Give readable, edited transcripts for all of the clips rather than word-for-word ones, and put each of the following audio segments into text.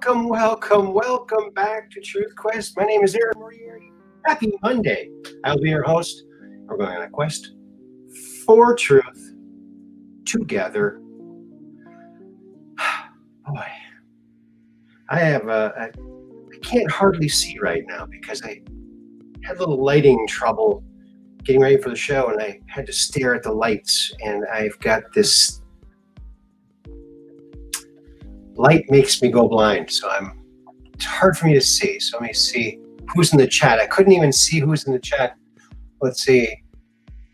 Welcome back to Truth Quest. My name is Aaron Moriarity. Happy Monday. I'll be your host. We're going on a quest for truth together. Boy, I can't hardly see right now because I had a little lighting trouble getting ready for the show, and I had to stare at the lights, and I've got this light makes me go blind, so it's hard for me to see. So let me see who's in the chat. I couldn't even see who's in the chat. Let's see.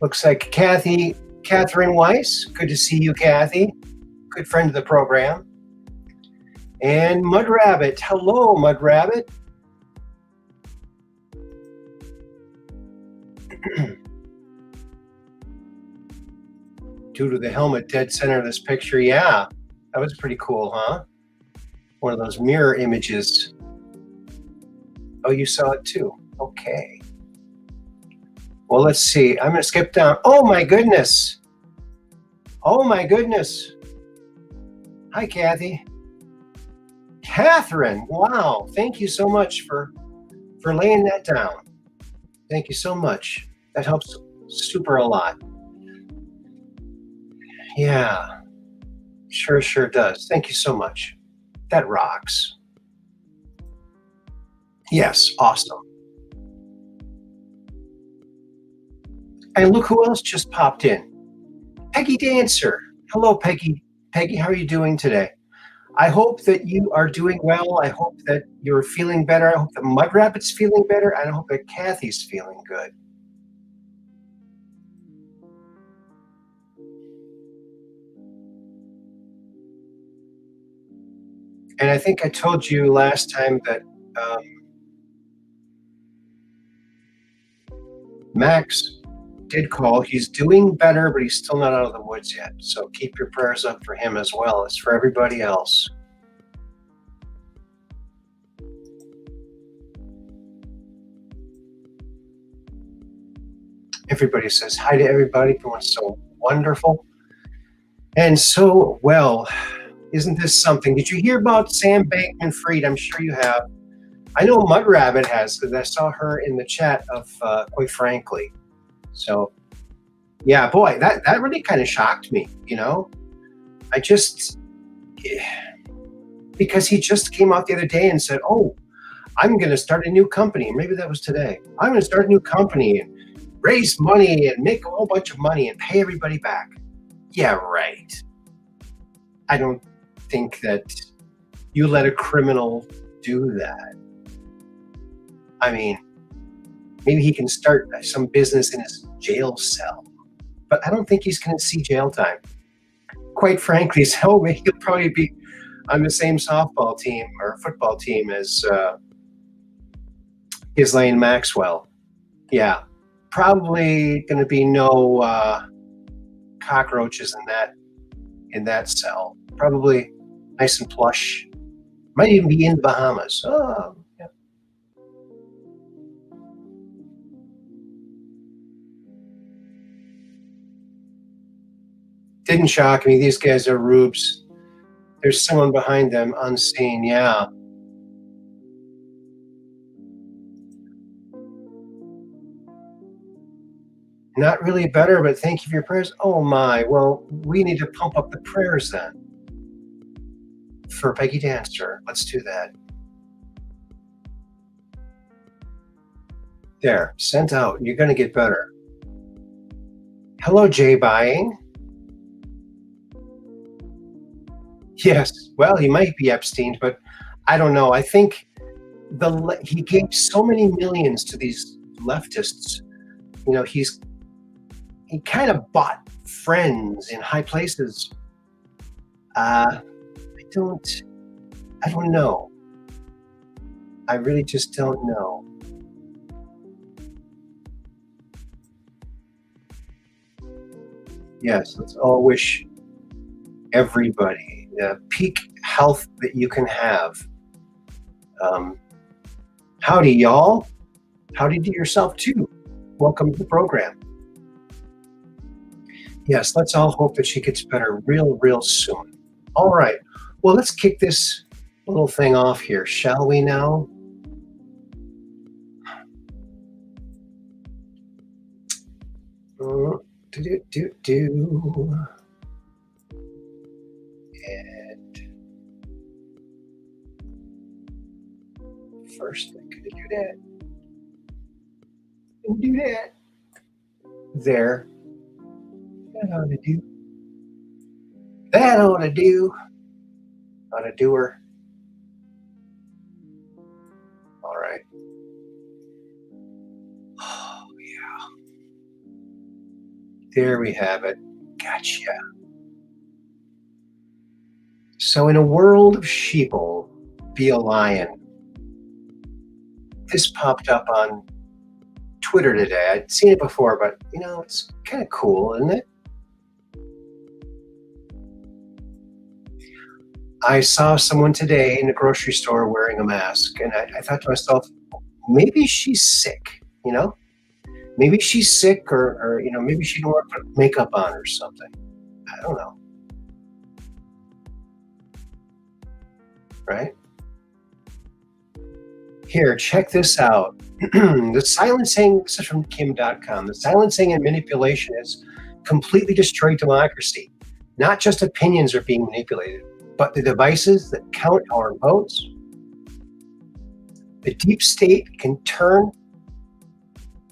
Looks like Catherine Weiss. Good to see you, Kathy. Good friend of the program. And Mud Rabbit. Hello, Mud Rabbit. Due to the helmet dead center of this picture, yeah. That was pretty cool, huh? One of those mirror images. Oh, you saw it too. Okay. Well, let's see. I'm going to skip down. Oh, my goodness. Oh, my goodness. Hi, Kathy. Catherine. Wow. Thank you so much for laying that down. Thank you so much. That helps super a lot. Yeah. Sure does. Thank you so much. That rocks. Yes, awesome. And look who else just popped in. Peggy Dancer. Hello, Peggy. Peggy, how are you doing today? I hope that you are doing well. I hope that you're feeling better. I hope that Mud Rabbit's feeling better. And I hope that Kathy's feeling good. And I think I told you last time that Max did call. He's doing better, but he's still not out of the woods yet. So keep your prayers up for him as well as for everybody else. Everybody says hi to everybody. Everyone's so wonderful and so well. Isn't this something? Did you hear about Sam Bankman-Fried? I'm sure you have. I know Mud Rabbit has, because I saw her in the chat of Quite Frankly. So, yeah, boy, that really kind of shocked me, you know? Because he just came out the other day and said, oh, I'm going to start a new company. Maybe that was today. I'm going to start a new company and raise money and make a whole bunch of money and pay everybody back. Yeah, right. I don't think that you let a criminal do that. I mean, maybe he can start some business in his jail cell, but I don't think he's going to see jail time. Quite frankly, so he'll probably be on the same softball team or football team as Ghislaine Maxwell. Yeah, probably going to be no cockroaches in that cell. Probably nice and plush. Might even be in the Bahamas. Oh, yeah. Didn't shock me. These guys are rubes. There's someone behind them unseen. Yeah. Not really better, but thank you for your prayers. Oh my. Well, we need to pump up the prayers then. For Peggy Dancer. Let's do that. There, sent out. You're going to get better. Hello, Jay Buying. Yes, well, he might be Epstein, but I don't know. I think he gave so many millions to these leftists. You know, he kind of bought friends in high places. I don't know. I really just don't know. Yes, let's all wish everybody the peak health that you can have. Howdy, y'all. Howdy to yourself, too. Welcome to the program. Yes, let's all hope that she gets better real soon. All right. Well, let's kick this little thing off here, shall we now? Do. And first, I'm going to do that. And do that. There. That ought to do. That ought to do. Ought to do her. All right. Oh, yeah. There we have it. Gotcha. So in a world of sheeple, be a lion. This popped up on Twitter today. I'd seen it before, but it's kind of cool, isn't it? I saw someone today in the grocery store wearing a mask, and I thought to myself, maybe she's sick, Maybe she's sick, or maybe she didn't put makeup on or something. I don't know. Right? Here, check this out. The silencing, this is from Kim.com, the silencing and manipulation has completely destroyed democracy. Not just opinions are being manipulated, but the devices that count our votes. The deep state can turn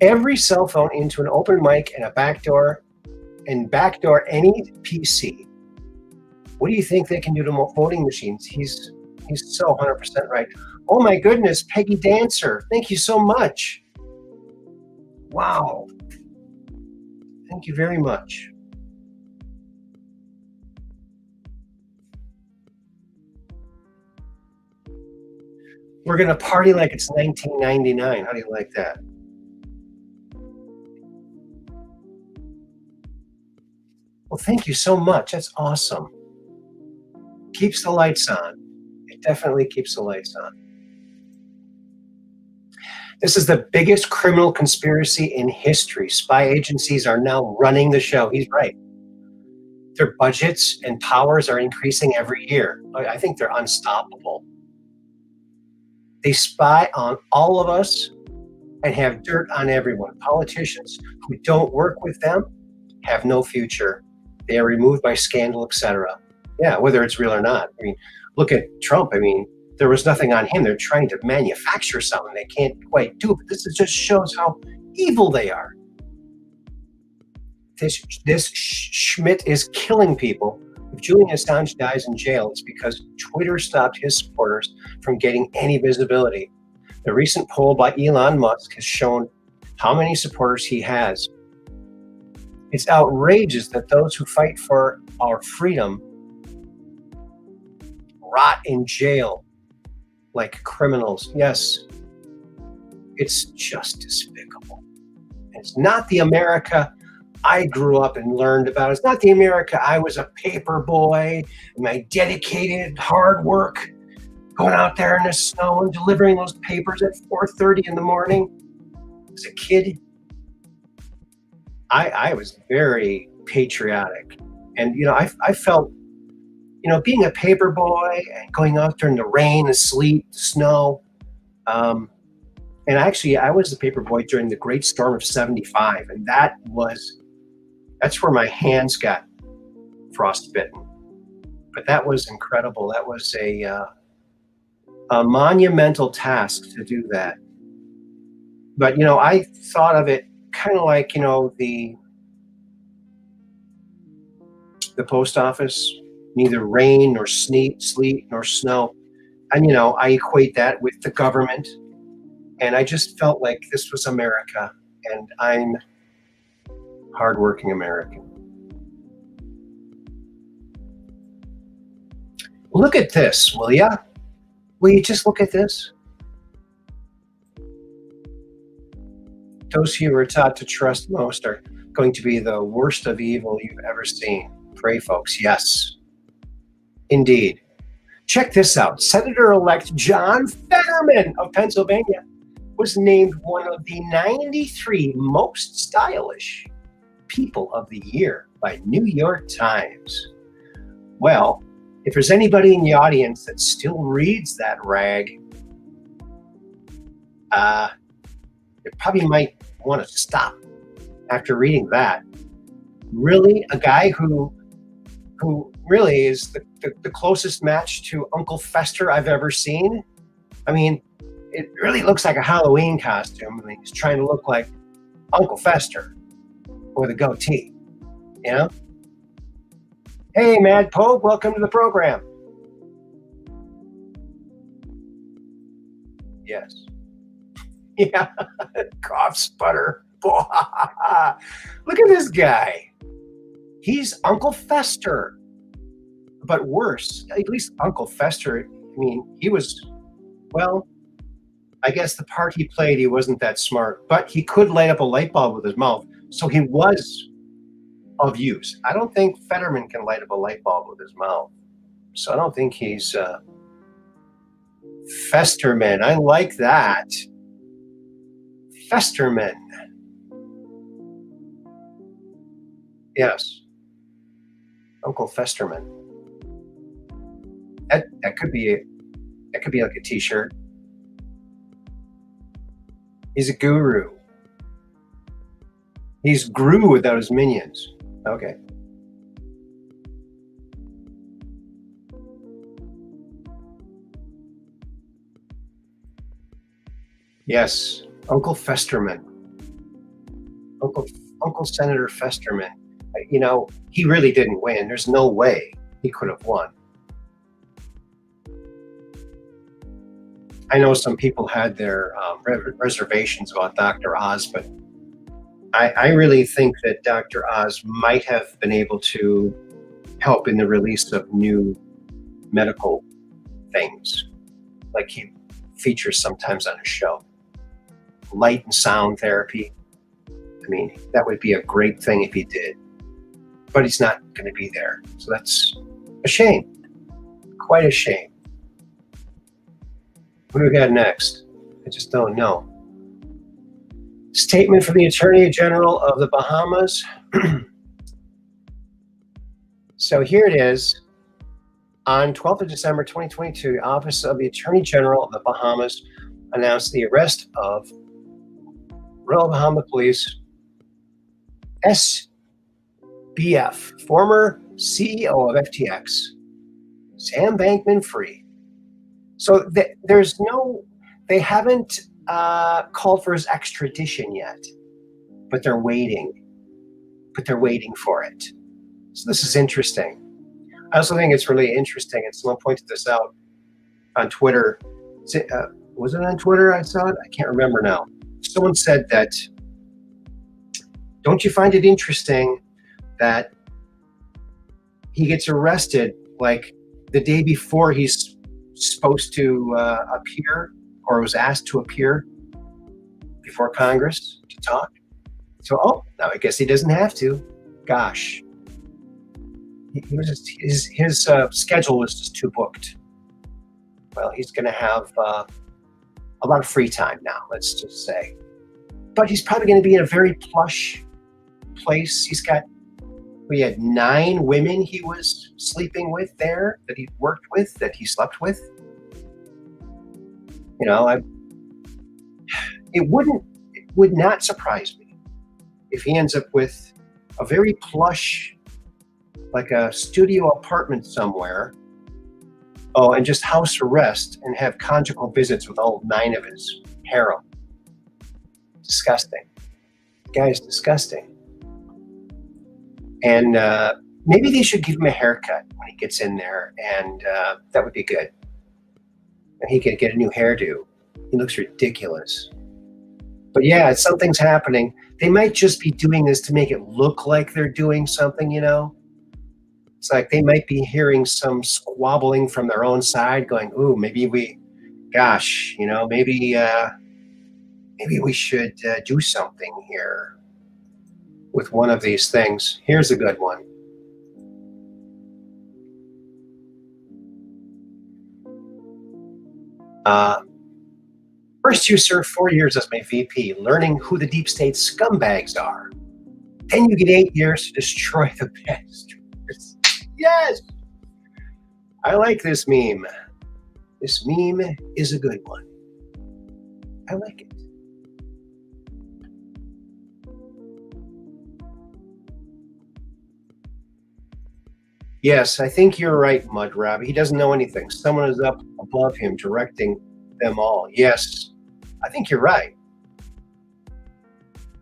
every cell phone into an open mic and a backdoor any PC. What do you think they can do to voting machines? He's so 100% right. Oh my goodness, Peggy Dancer, thank you so much. Wow. Thank you very much. We're going to party like it's 1999. How do you like that? Well, thank you so much. That's awesome. Keeps the lights on. It definitely keeps the lights on. This is the biggest criminal conspiracy in history. Spy agencies are now running the show. He's right. Their budgets and powers are increasing every year. I think they're unstoppable. They spy on all of us and have dirt on everyone. Politicians who don't work with them have no future. They are removed by scandal, etc. Yeah, whether it's real or not. I mean, look at Trump. I mean, there was nothing on him. They're trying to manufacture something they can't quite do. But this just shows how evil they are. This Schmidt is killing people. If Julian Assange dies in jail, it's because Twitter stopped his supporters from getting any visibility. The recent poll by Elon Musk has shown how many supporters he has. It's outrageous that those who fight for our freedom rot in jail like criminals. Yes, it's just despicable. It's not the America I grew up and learned about. It's not the America I was a paper boy, my dedicated hard work, going out there in the snow and delivering those papers at 4:30 in the morning. As a kid, I was very patriotic. And, I felt, being a paper boy and going out there in the rain, the sleet, the snow. And actually, I was the paper boy during the Great Storm of '75. And that's where my hands got frostbitten. But that was incredible. That was a monumental task to do that. But, I thought of it kind of like, the post office, neither rain nor sleet nor snow. And, I equate that with the government. And I just felt like this was America, and I'm hardworking American. Look at this, will ya? Will you just look at this? Those who are taught to trust most are going to be the worst of evil you've ever seen. Pray, folks. Yes, indeed. Check this out. Senator-elect John Fetterman of Pennsylvania was named one of the 93 most stylish people of the year by New York Times. Well, if there's anybody in the audience that still reads that rag, you probably might want to stop after reading that. Really, a guy who really is the closest match to Uncle Fester I've ever seen. I mean, it really looks like a Halloween costume. I mean, he's trying to look like Uncle Fester with a goatee, you know? Hey, Mad Pope, welcome to the program. Yes. Yeah, cough sputter. Look at this guy. He's Uncle Fester, but worse. At least Uncle Fester, I mean, he was, well, I guess the part he played, he wasn't that smart, but he could light up a light bulb with his mouth, so he was of use. I don't think Fetterman can light up a light bulb with his mouth, so I don't think he's Festerman. I like that. Festerman. Yes. Uncle Festerman. That could be like a t-shirt. He's a guru. He's Gru without his minions. Okay. Yes, Uncle Festerman. Uncle Senator Festerman. You know, he really didn't win. There's no way he could have won. I know some people had their reservations about Dr. Oz, but I really think that Dr. Oz might have been able to help in the release of new medical things, like he features sometimes on his show. Light and sound therapy. I mean, that would be a great thing if he did, but he's not going to be there. So that's a shame. Quite a shame. What do we got next? I just don't know. Statement from the Attorney General of the Bahamas. So here it is. On 12th of December 2022, the Office of the Attorney General of the Bahamas announced the arrest of Royal Bahama Police SBF, former CEO of FTX, Sam Bankman-Fried. So they haven't called for his extradition yet, but they're waiting. For it. So this is interesting. I also think it's really interesting, and someone pointed this out on Twitter. Was it on Twitter I saw it? I can't remember now. Someone said that, don't you find it interesting that he gets arrested like the day before he's supposed to appear, or was asked to appear before Congress to talk? So, now I guess he doesn't have to. Gosh. He was just, his schedule was just too booked. Well, he's going to have a lot of free time now, let's just say. But he's probably going to be in a very plush place. We had 9 women he was sleeping with there, that he worked with, that he slept with. You know, it would not surprise me if he ends up with a very plush, like a studio apartment somewhere. Oh, and just house arrest and have conjugal visits with all 9 of his harem. Disgusting. The guy is disgusting. And maybe they should give him a haircut when he gets in there, and that would be good. And he could get a new hairdo. He looks ridiculous. But yeah, something's happening. They might just be doing this to make it look like they're doing something, you know? It's like they might be hearing some squabbling from their own side going, ooh, maybe maybe we should do something here with one of these things. Here's a good one. First, you serve 4 years as my VP, learning who the deep state scumbags are. Then you get 8 years to destroy the bastards. Yes. I like this meme. This meme is a good one. I like it. Yes, I think you're right, Mud Rabbit. He doesn't know anything. Someone is up above him directing them all. Yes, I think you're right.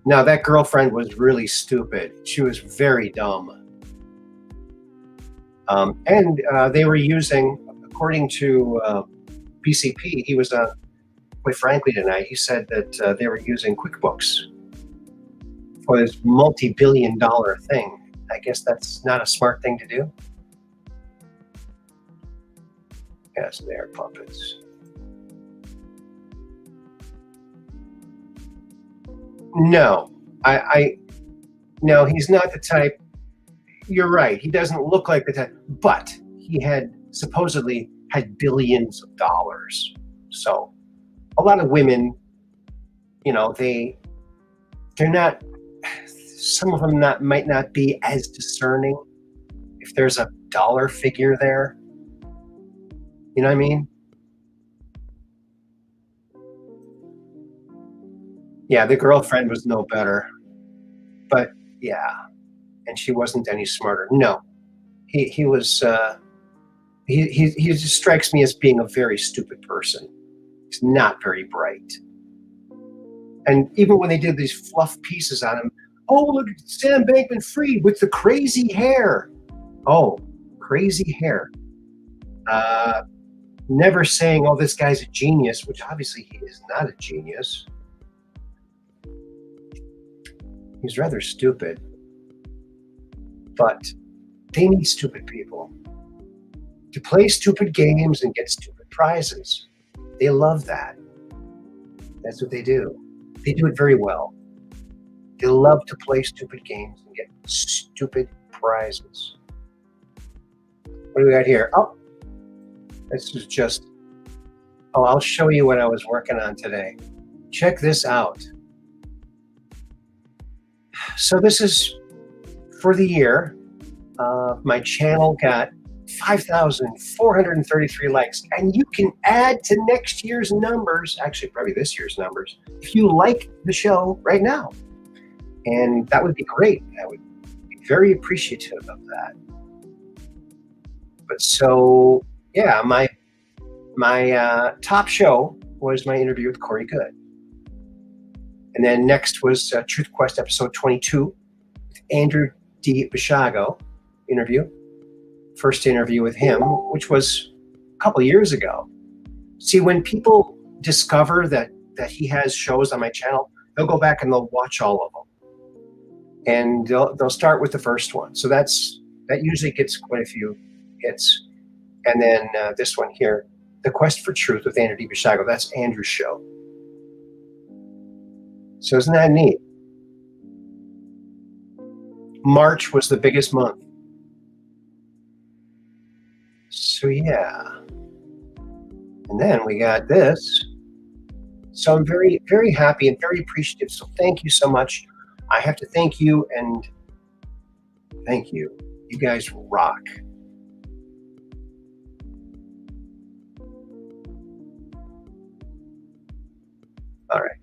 Now, that girlfriend was really stupid. She was very dumb. And they were using, according to PCP, he was on, quite frankly, tonight. He said that they were using QuickBooks for this multi-billion-dollar thing. I guess that's not a smart thing to do. Yes, they are puppets. No, no, he's not the type. You're right. He doesn't look like the type, but he had supposedly had billions of dollars. So a lot of women, they're not. Some of them might not be as discerning if there's a dollar figure there. You know what I mean? Yeah, the girlfriend was no better, but yeah, and she wasn't any smarter. No, he was. He just strikes me as being a very stupid person. He's not very bright. And even when they did these fluff pieces on him, oh, look at Sam Bankman-Fried with the crazy hair. Oh, crazy hair. Never saying, oh, this guy's a genius, which obviously he is not a genius. He's rather stupid. But they need stupid people to play stupid games and get stupid prizes. They love that. That's what they do. They do it very well. They love to play stupid games and get stupid prizes. What do we got here? Oh, this is just, I'll show you what I was working on today. Check this out. So this is for the year. My channel got 5,433 likes, and you can add to next year's numbers, actually probably this year's numbers, if you like the show right now. And that would be great. I would be very appreciative of that. But so, yeah, my top show was my interview with Corey Good. And then next was Truth Quest episode 22 with Andrew D. Bishago interview. First interview with him, which was a couple years ago. See, when people discover that he has shows on my channel, they'll go back and they'll watch all of them. And they'll start with the first one. So that usually gets quite a few hits. And then this one here, The Quest for Truth with Andrew D. Bishago, that's Andrew's show. So isn't that neat? March was the biggest month. So yeah. And then we got this. So I'm very, very happy and very appreciative. So thank you so much. I have to thank you and thank you. You guys rock. All right.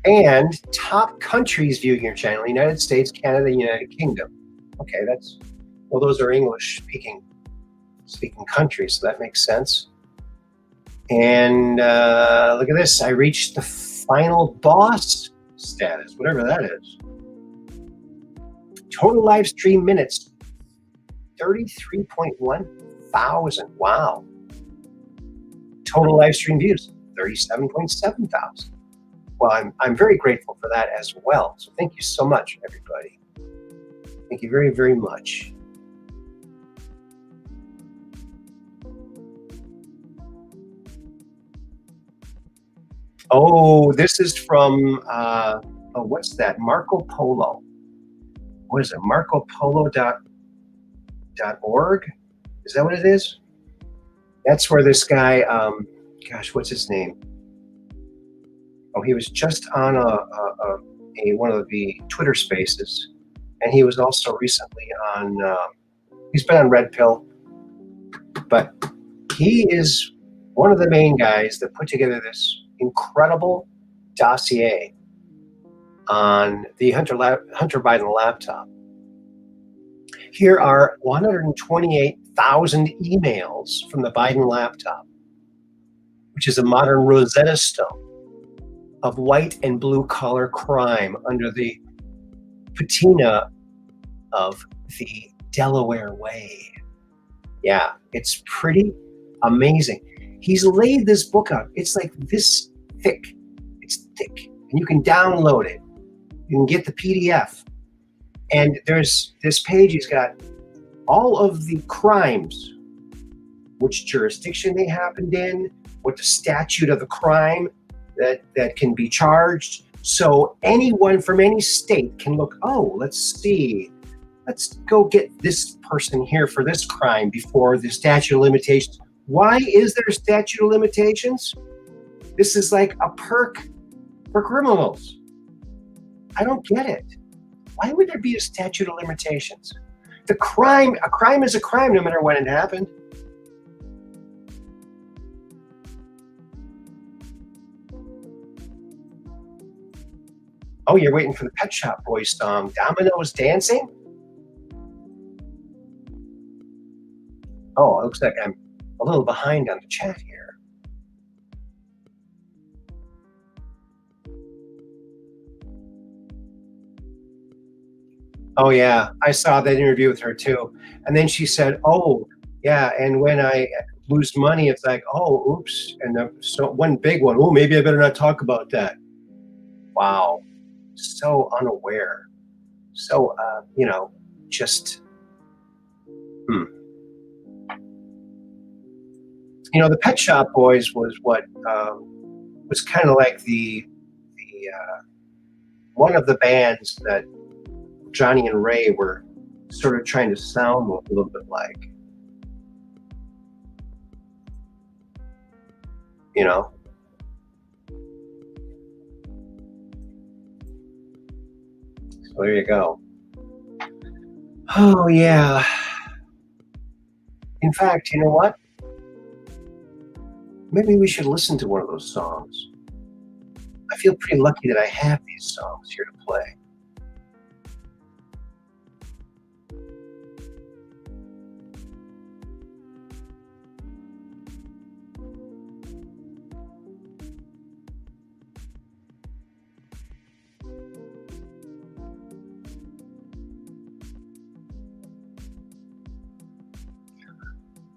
And top countries viewing your channel: United States, Canada, United Kingdom. Okay, those are English speaking countries, so that makes sense. And look at this. I reached the final boss status, whatever that is. Total live stream minutes, 33.1 thousand. Wow. Total live stream views, 37.7 thousand. Well, I'm very grateful for that as well. So thank you so much, everybody. Thank you very, very much. Oh, this is from, what's that? Marco Polo. What is it? MarcoPolo.org? Is that what it is? That's where this guy, gosh, what's his name? Oh, he was just on one of the Twitter Spaces, and he was also recently on. He's been on Red Pill. But he is one of the main guys that put together this incredible dossier on the Hunter Biden laptop. Here are 128,000 emails from the Biden laptop, which is a modern Rosetta Stone of white and blue collar crime under the patina of the Delaware Way. Yeah, it's pretty amazing. He's laid this book out. It's like this thick. It's thick. And you can download it. You can get the PDF. And there's this page, he's got all of the crimes, which jurisdiction they happened in, what the statute of the crime that can be charged. So anyone from any state can look, oh, let's see. Let's go get this person here for this crime before the statute of limitations. Why is there a statute of limitations? This is like a perk for criminals. I don't get it. Why would there be a statute of limitations? A crime is a crime no matter when it happened. Oh, you're waiting for the Pet Shop Boys song, Domino's Dancing? Oh, it looks like I'm a little behind on the chat here. Oh, yeah, I saw that interview with her too. And then she said, oh, yeah, and when I lose money, it's like, oh, oops. And so one big one, oh, maybe I better not talk about that. Wow, so unaware. So, just, the Pet Shop Boys was what was kind of like the one of the bands that Johnny and Ray were sort of trying to sound a little bit like. So there you go. Oh, yeah. In fact, you know what? Maybe we should listen to one of those songs. I feel pretty lucky that I have these songs here to play.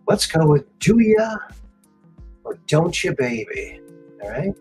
Let's go with Do Ya or Don't Ya Baby, all right?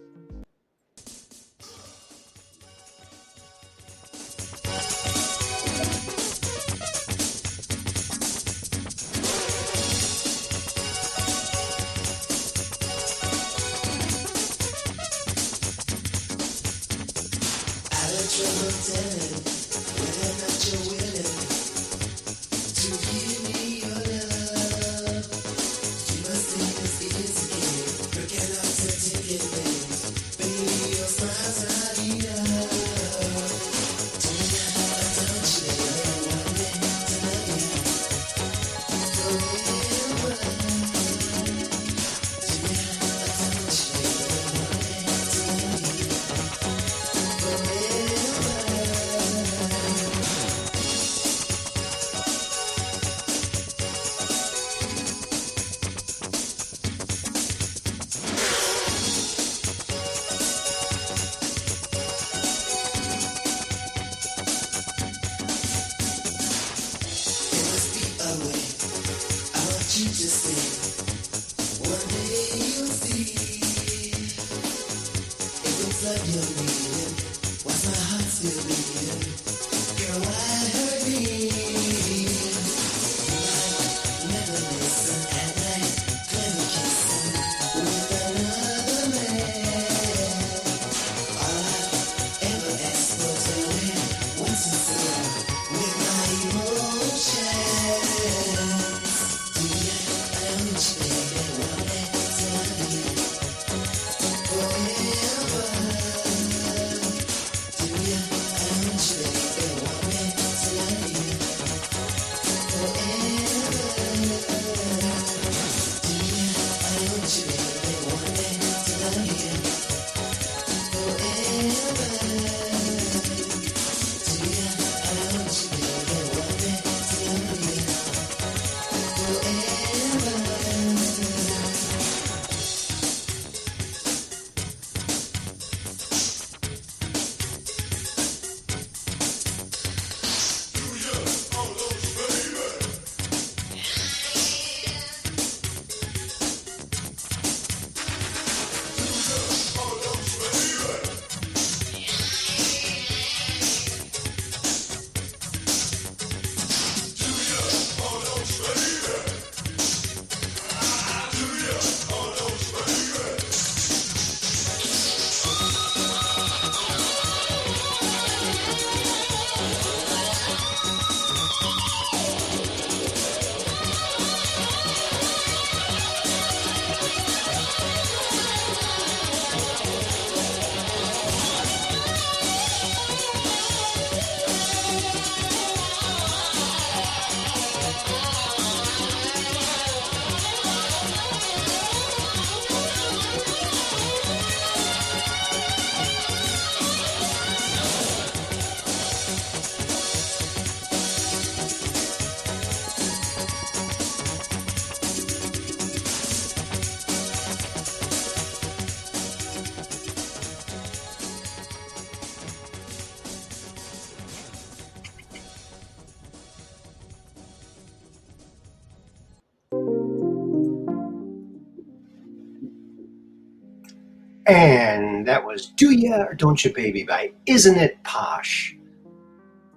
And that was Do Ya or Don't Ya Baby by Isn't It Posh.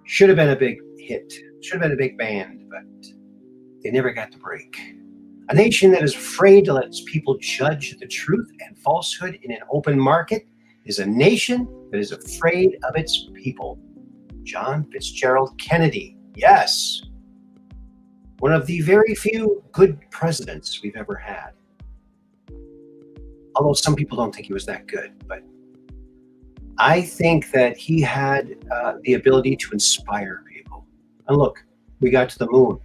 Should have been a big hit. Should have been a big band, but they never got the break. A nation that is afraid to let its people judge the truth and falsehood in an open market is a nation that is afraid of its people. John Fitzgerald Kennedy. Yes. One of the very few good presidents we've ever had. Although some people don't think he was that good, but I think that he had the ability to inspire people. And look, we got to the moon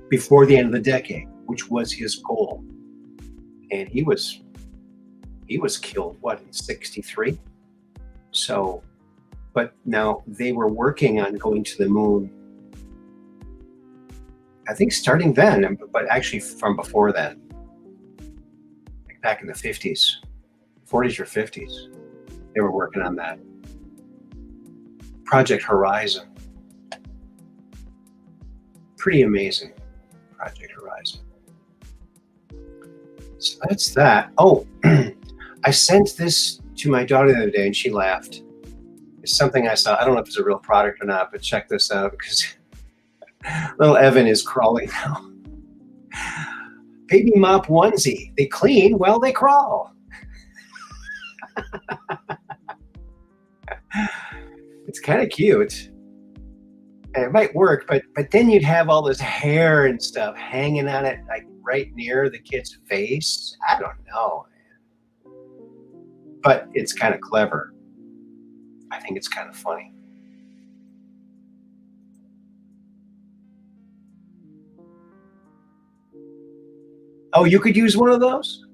before the end of the decade, which was his goal. And he was killed, what, in 63? So, but now they were working on going to the moon, I think starting then, but actually from before then. Back in the 50s, 40s or 50s, they were working on that. Project Horizon. Pretty amazing, Project Horizon. So that's that. Oh, I sent this to my daughter the other day and she laughed. It's something I saw. I don't know if it's a real product or not, but check this out because little Evan is crawling now. Baby mop onesie. They clean while they crawl. It's kind of cute. And it might work, but then you'd have all this hair and stuff hanging on it, like right near the kid's face. I don't know, man. But it's kind of clever. I think it's kind of funny. Oh, you could use one of those?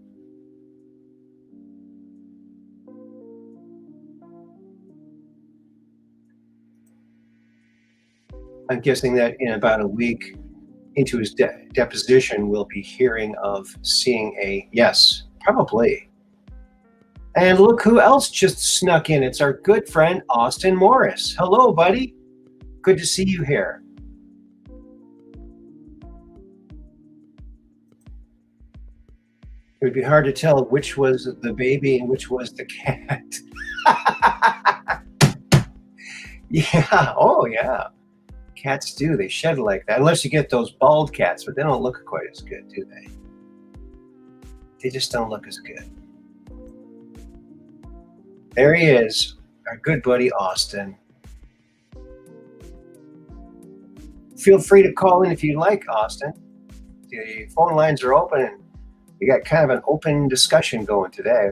I'm guessing that in about a week into his deposition, we'll be hearing of seeing a yes, probably. And look who else just snuck in. It's our good friend, Austin Morris. Hello, buddy. Good to see you here. It would be hard to tell which was the baby and which was the cat. Yeah. Oh, yeah. Cats do. They shed like that. Unless you get those bald cats, but they don't look quite as good, do they? They just don't look as good. There he is, our good buddy Austin. Feel free to call in if you like, Austin. The phone lines are open and we got kind of an open discussion going today.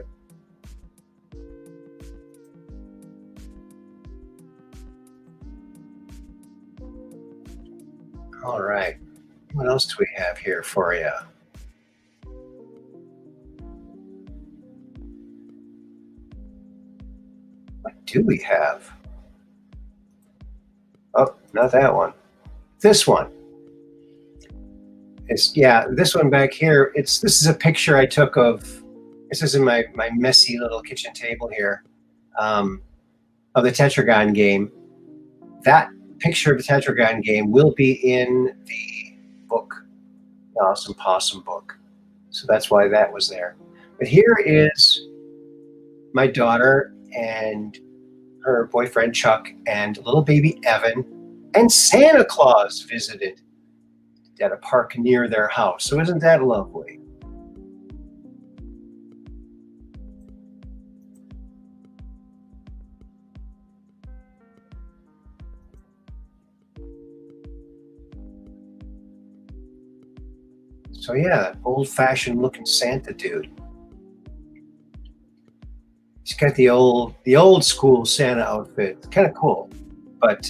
All right. What else do we have here for you? What do we have? Oh, not that one. This one. It's, yeah, this one back here. This is a picture I took of. This is in my messy little kitchen table here, of the Tetragon game. That picture of the Tetragon game will be in the book, the Awesome Possum book. So that's why that was there. But here is my daughter and her boyfriend Chuck and little baby Evan, and Santa Claus visited at a park near their house. So isn't that lovely? So yeah, old-fashioned looking Santa dude. He's got the old school Santa outfit. It's kind of cool. But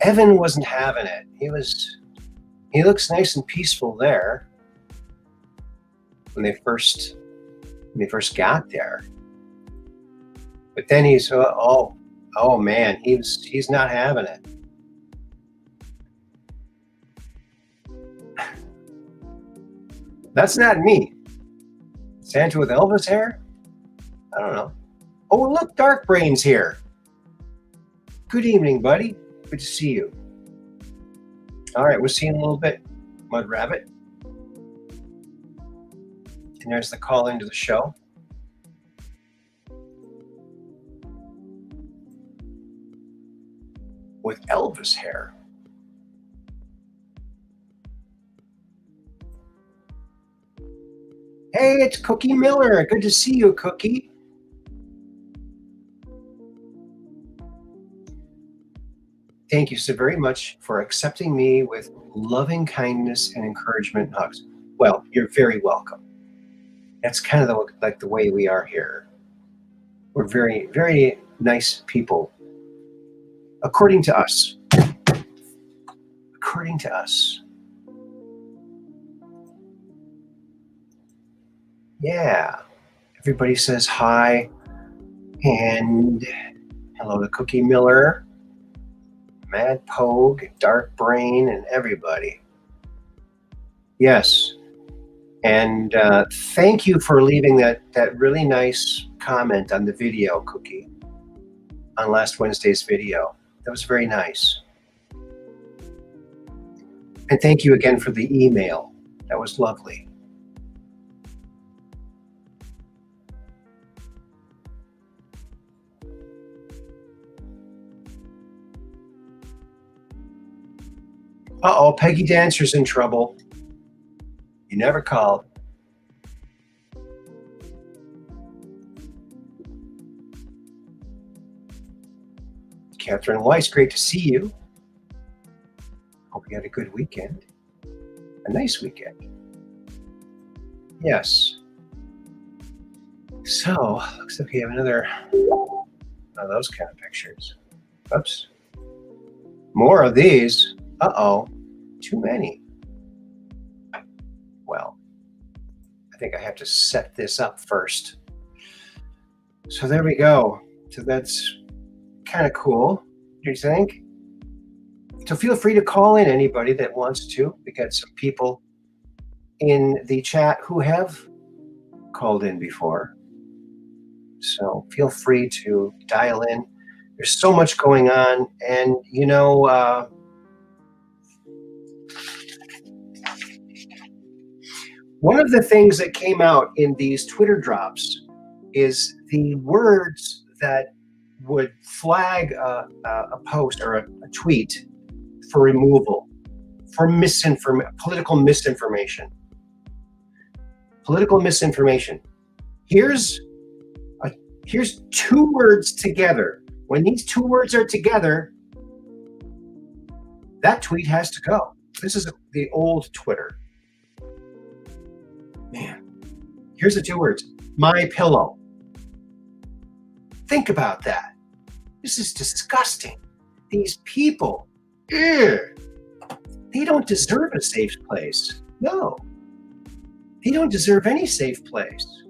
Evan wasn't having it. He looks nice and peaceful there when they first got there. But then he's oh man, he's not having it. That's not me. Santa with Elvis hair? I don't know. Oh, look, Dark Brain's here. Good evening, buddy. Good to see you. All right, we're seeing a little bit. Mud Rabbit. And there's the call into the show. with Elvis hair. Hey, it's Cookie Miller. Good to see you, Cookie. Thank you so very much for accepting me with loving kindness and encouragement and hugs. Well, you're very welcome. That's kind of like the way we are here. We're very, very nice people, according to us. According to us. Yeah. Everybody says hi and hello to Cookie Miller, Mad Pogue, Dark Brain, and everybody. Yes. And thank you for leaving that really nice comment on the video, Cookie, on last Wednesday's video. That was very nice. And thank you again for the email. That was lovely. Uh-oh, Peggy Dancer's in trouble. You never called. Catherine Weiss, great to see you. Hope you had a good weekend. A nice weekend. Yes. So, looks like we have another of those kind of pictures. Oops. More of these. Uh-oh. Too many. Well, I think I have to set this up first. So there we go. So that's kind of cool, do you think? So feel free to call in, anybody that wants to. We got some people in the chat who have called in before. So feel free to dial in. There's so much going on. And, you know, one of the things that came out in these Twitter drops is the words that would flag a post or a tweet for removal, for political misinformation. Political misinformation. Here's two words together. When these two words are together, that tweet has to go. This is the old Twitter. Man, here's the two words. My pillow. Think about that. This is disgusting. These people, they don't deserve a safe place. No, they don't deserve any safe place.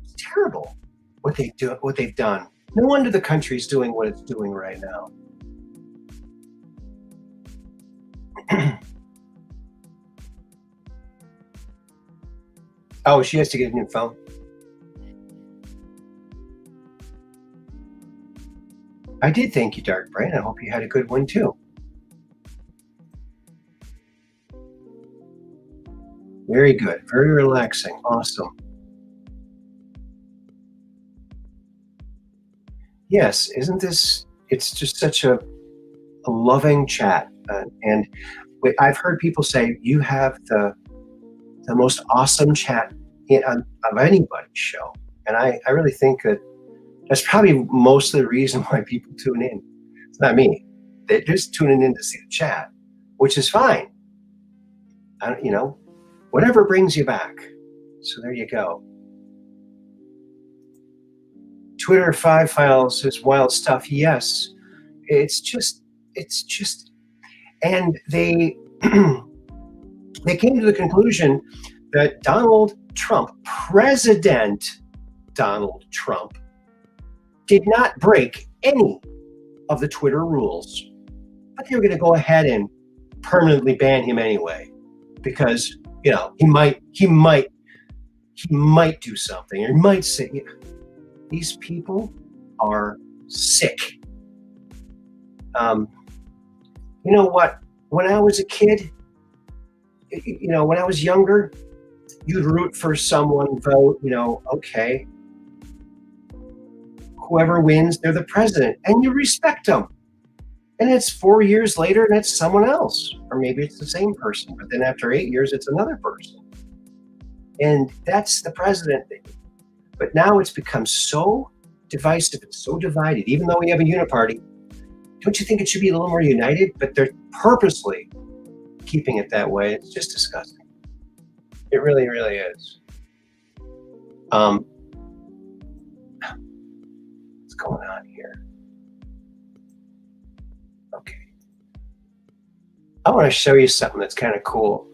It's terrible what they've done. No wonder the country's doing what it's doing right now. Oh, she has to get a new phone. I did thank you, Dark Brain. I hope you had a good one too. Very good. Very relaxing. Awesome. Yes, isn't this, it's just such a loving chat. And I've heard people say you have the most awesome chat of anybody's show. And I really think that that's probably most of the reason why people tune in. It's not me. They're just tuning in to see the chat, which is fine. You know, whatever brings you back. So there you go. Twitter 5 Files says wild stuff. Yes, it's just, and they they came to the conclusion that Donald Trump, President Donald Trump, did not break any of the Twitter rules, but they were going to go ahead and permanently ban him anyway, because you know he might do something, or he might say, you know, these people are sick. You know what? When I was a kid, you know, when I was younger, you'd root for someone, vote, you know, okay. Whoever wins, they're the president, and you respect them. And it's 4 years later and it's someone else. Or maybe it's the same person, but then after 8 years, it's another person. And that's the president thing. But now it's become so divisive and so divided, even though we have a uniparty. Don't you think it should be a little more united? But they're purposely keeping it that way. It's just disgusting. It really, really is. What's going on here? Okay. I want to show you something that's kind of cool.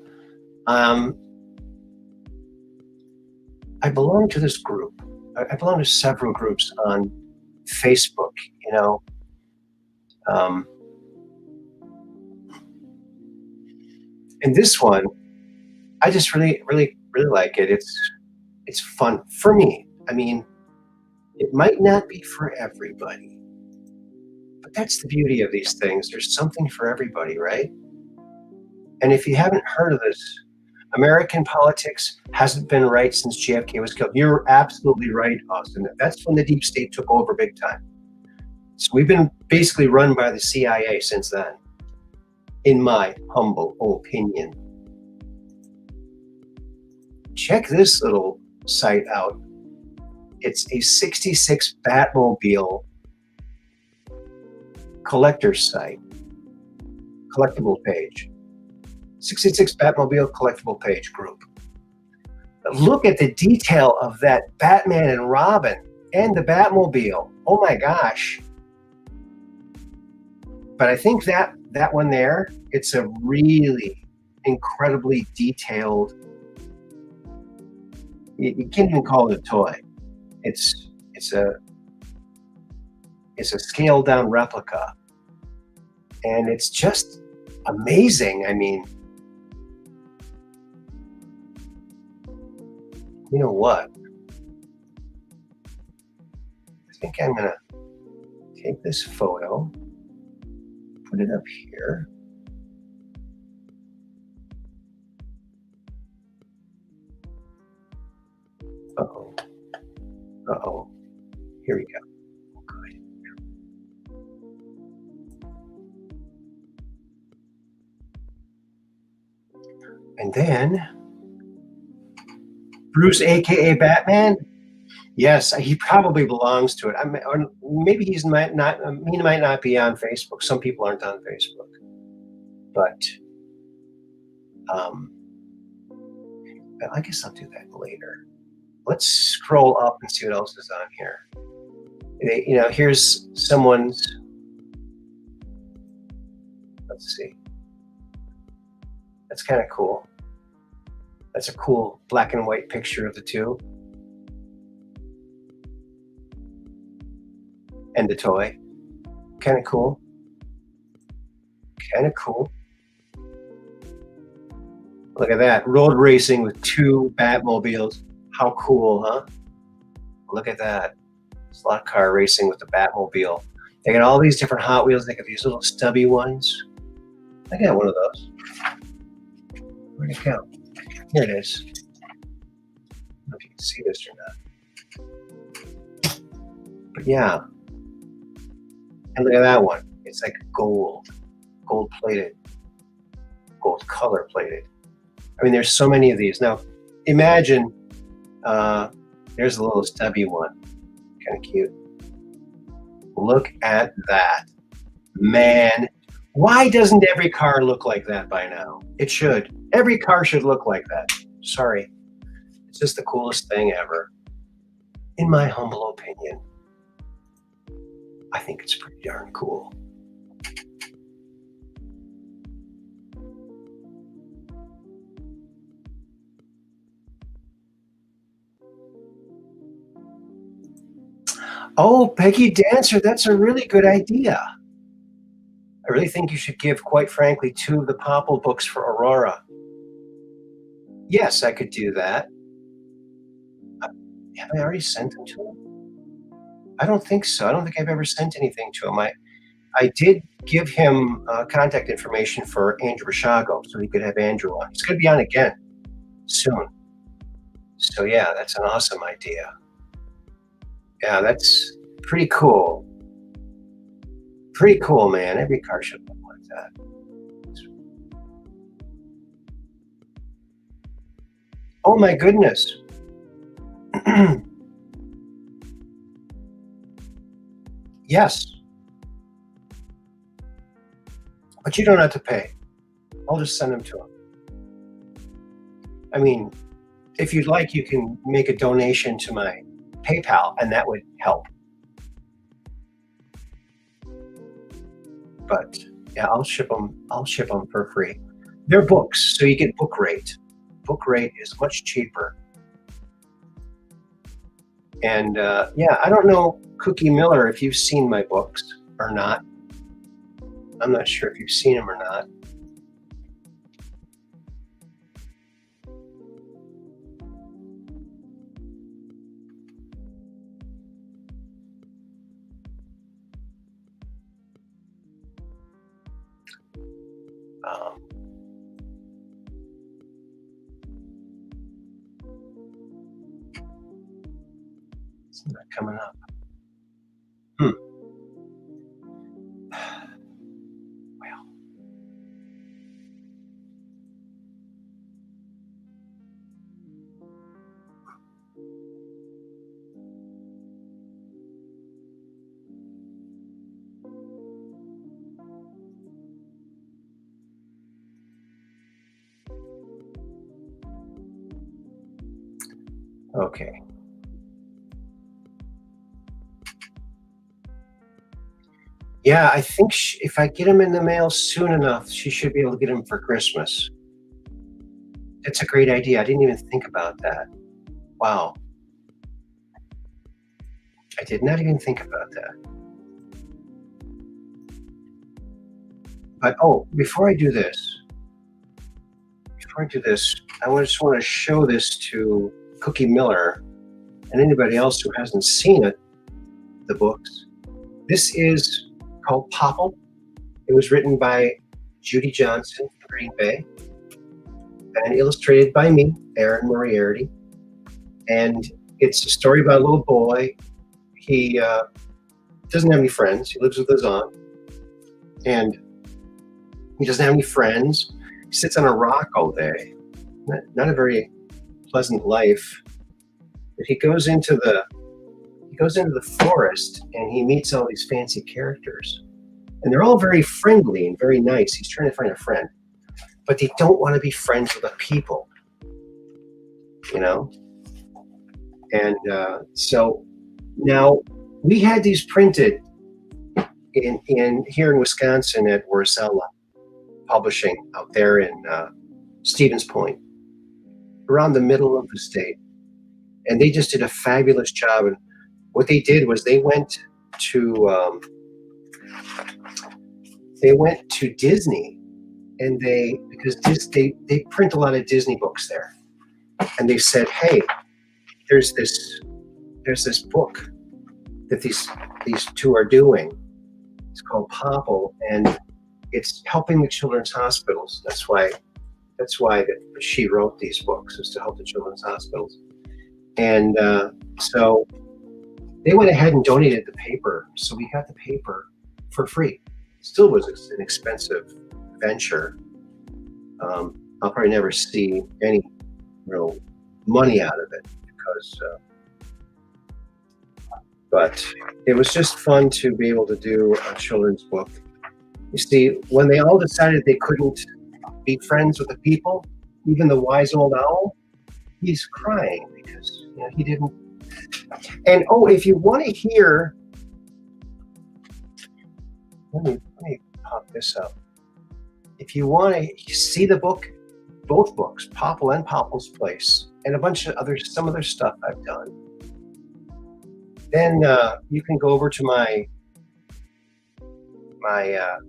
I belong to this group. I belong to several groups on Facebook, you know. And this one, I just really, really, really like it. It's fun for me. I mean, it might not be for everybody, but that's the beauty of these things. There's something for everybody, right? And if you haven't heard of this, American politics hasn't been right since JFK was killed. You're absolutely right, Austin. That's when the deep state took over big time. So we've been basically run by the CIA since then, in my humble opinion. Check this little site out. It's a 66 Batmobile collector's site, collectible page. 66 Batmobile collectible page group. Look at the detail of that Batman and Robin and the Batmobile. Oh my gosh. But I think that one there, it's a really incredibly detailed, you can't even call it a toy. It's a scaled down replica. And it's just amazing. I mean, you know what? I think I'm gonna take this photo, put it up here. Uh-oh. Uh-oh. Here we go. Good. And then Bruce, aka Batman. Yes, he probably belongs to it. I mean, or maybe he might not be on Facebook. Some people aren't on Facebook, but I guess I'll do that later. Let's scroll up and see what else is on here. You know, here's someone's. Let's see. That's kind of cool. That's a cool black and white picture of the two. And the toy. Kind of cool. Kind of cool. Look at that. Road racing with two Batmobiles. How cool, huh? Look at that. Slot car racing with the Batmobile. They got all these different Hot Wheels. They got these little stubby ones. I got one of those. Where'd it go? Here it is. I don't know if you can see this or not. But yeah. And look at that one. It's like gold plated, gold color plated. I mean, there's so many of these. Now, imagine, there's a little stubby one. Kind of cute. Look at that. Man, why doesn't every car look like that by now? It should. Every car should look like that. Sorry. It's just the coolest thing ever. In my humble opinion. I think it's pretty darn cool. Oh, Peggy Dancer, that's a really good idea. I really think you should give, quite frankly, 2 of the Popple books for Aurora. Yes, I could do that. Have I already sent them to him? I don't think so. I don't think I've ever sent anything to him. I did give him contact information for Andrew Rishago, so he could have Andrew on. He's going to be on again soon. So yeah, that's an awesome idea. Yeah, that's pretty cool. Pretty cool, man. Every car should look like that. Oh my goodness. Yes, but you don't have to pay. I'll just send them to him. I mean, if you'd like, you can make a donation to my PayPal, and that would help. But yeah, I'll ship them. I'll ship them for free. They're books, so you get book rate. Book rate is much cheaper. And yeah, I don't know, Cookie Miller, if you've seen my books or not. I'm not sure if you've seen them or not. Um, it's not coming up. Hmm. Well, okay. Yeah, I think if I get them in the mail soon enough, she should be able to get them for Christmas. That's a great idea. I didn't even think about that. Wow. I did not even think about that. But oh, before I do this, I just want to show this to Cookie Miller and anybody else who hasn't seen it, the books. This is called Popple. It was written by Judy Johnson from Green Bay and illustrated by me, Aaron Moriarity. And it's a story about a little boy. He doesn't have any friends. He lives with his aunt. And he doesn't have any friends. He sits on a rock all day. Not a very pleasant life. But he goes into the forest and he meets all these fancy characters. And they're all very friendly and very nice. He's trying to find a friend. But they don't want to be friends with the people. You know? And so now we had these printed in here in Wisconsin at Warsaw Publishing out there in Stevens Point, around the middle of the state. And they just did a fabulous job. And what they did was they went to Disney, and because they print a lot of Disney books there, and they said, hey, there's this book that these two are doing. It's called Popple, and it's helping the children's hospitals. That's why she wrote these books, is to help the children's hospitals. And so they went ahead and donated the paper. So we got the paper for free. Still was an expensive venture. I'll probably never see any real money out of it because, but it was just fun to be able to do a children's book. You see, when they all decided they couldn't be friends with the people, even the wise old owl, he's crying because he didn't. And oh, if you want to hear, let me pop this up. If you want to see the book, both books, Popple and Popple's Place, and a bunch of some other stuff I've done, then you can go over to my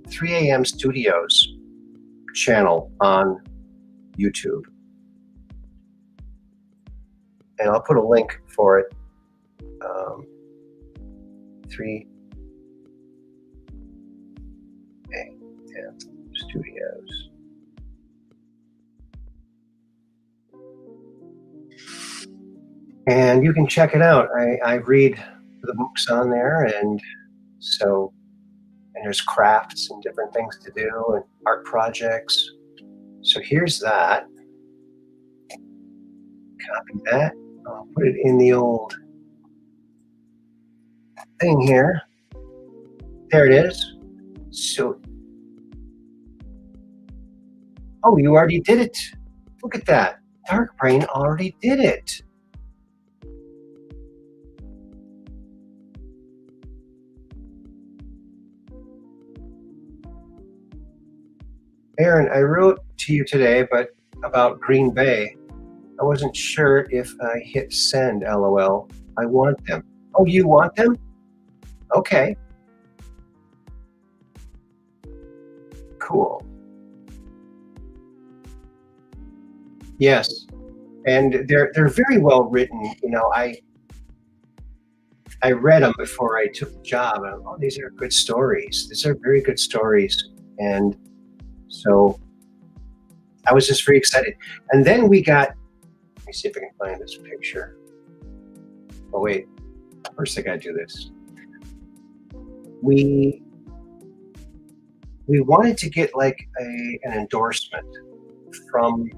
3 a.m. Studios channel on YouTube. And I'll put a link for it. 3 a.m. Studios. And you can check it out. I read the books on there, and so and there's crafts and different things to do and art projects. So here's that. Copy that. I'll put it in the old thing here. There it is. So, oh, you already did it. Look at that. Dark Brain already did it. Aaron, I wrote to you today, but about Green Bay. I wasn't sure if I hit send, LOL. I want them. Oh, you want them? Okay. Cool. Yes. And they're very well written. You know, I read them before I took the job, and oh, these are good stories. These are very good stories. And so I was just very excited. And then we got, let me see if I can find this picture. Oh, wait. First, I got to do this. We wanted to get like an endorsement from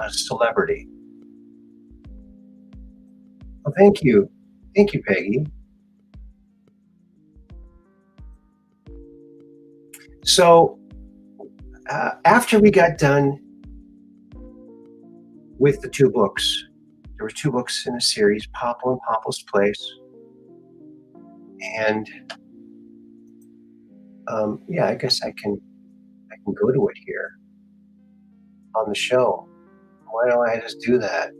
a celebrity. Oh, thank you. Thank you, Peggy. So after we got done with the two books, there were two books in a series, Popple and Popple's Place. And yeah, I guess I can go to it here on the show. Why don't I just do that?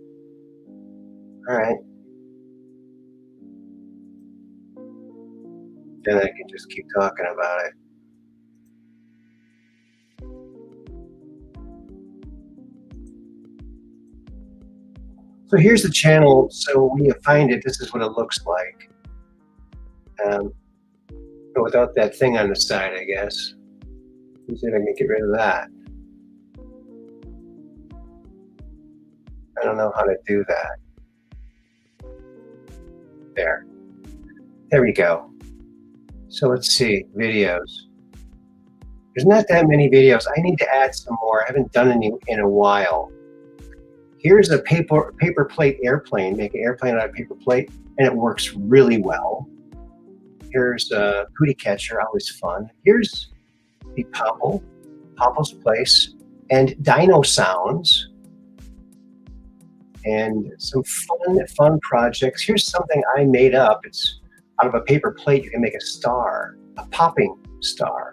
All right. Then I can just keep talking about it. So here's the channel. So when you find it, this is what it looks like. But without that thing on the side, I guess. Let's see if I can get rid of that. I don't know how to do that. There. There we go. So let's see, videos. There's not that many videos. I need to add some more. I haven't done any in a while. Here's a paper plate airplane. Make an airplane out of paper plate, and it works really well. Here's a Cootie Catcher, always fun. Here's the Popple's Place, and Dino Sounds, and some fun projects. Here's something I made up. It's out of a paper plate. You can make a star, a popping star.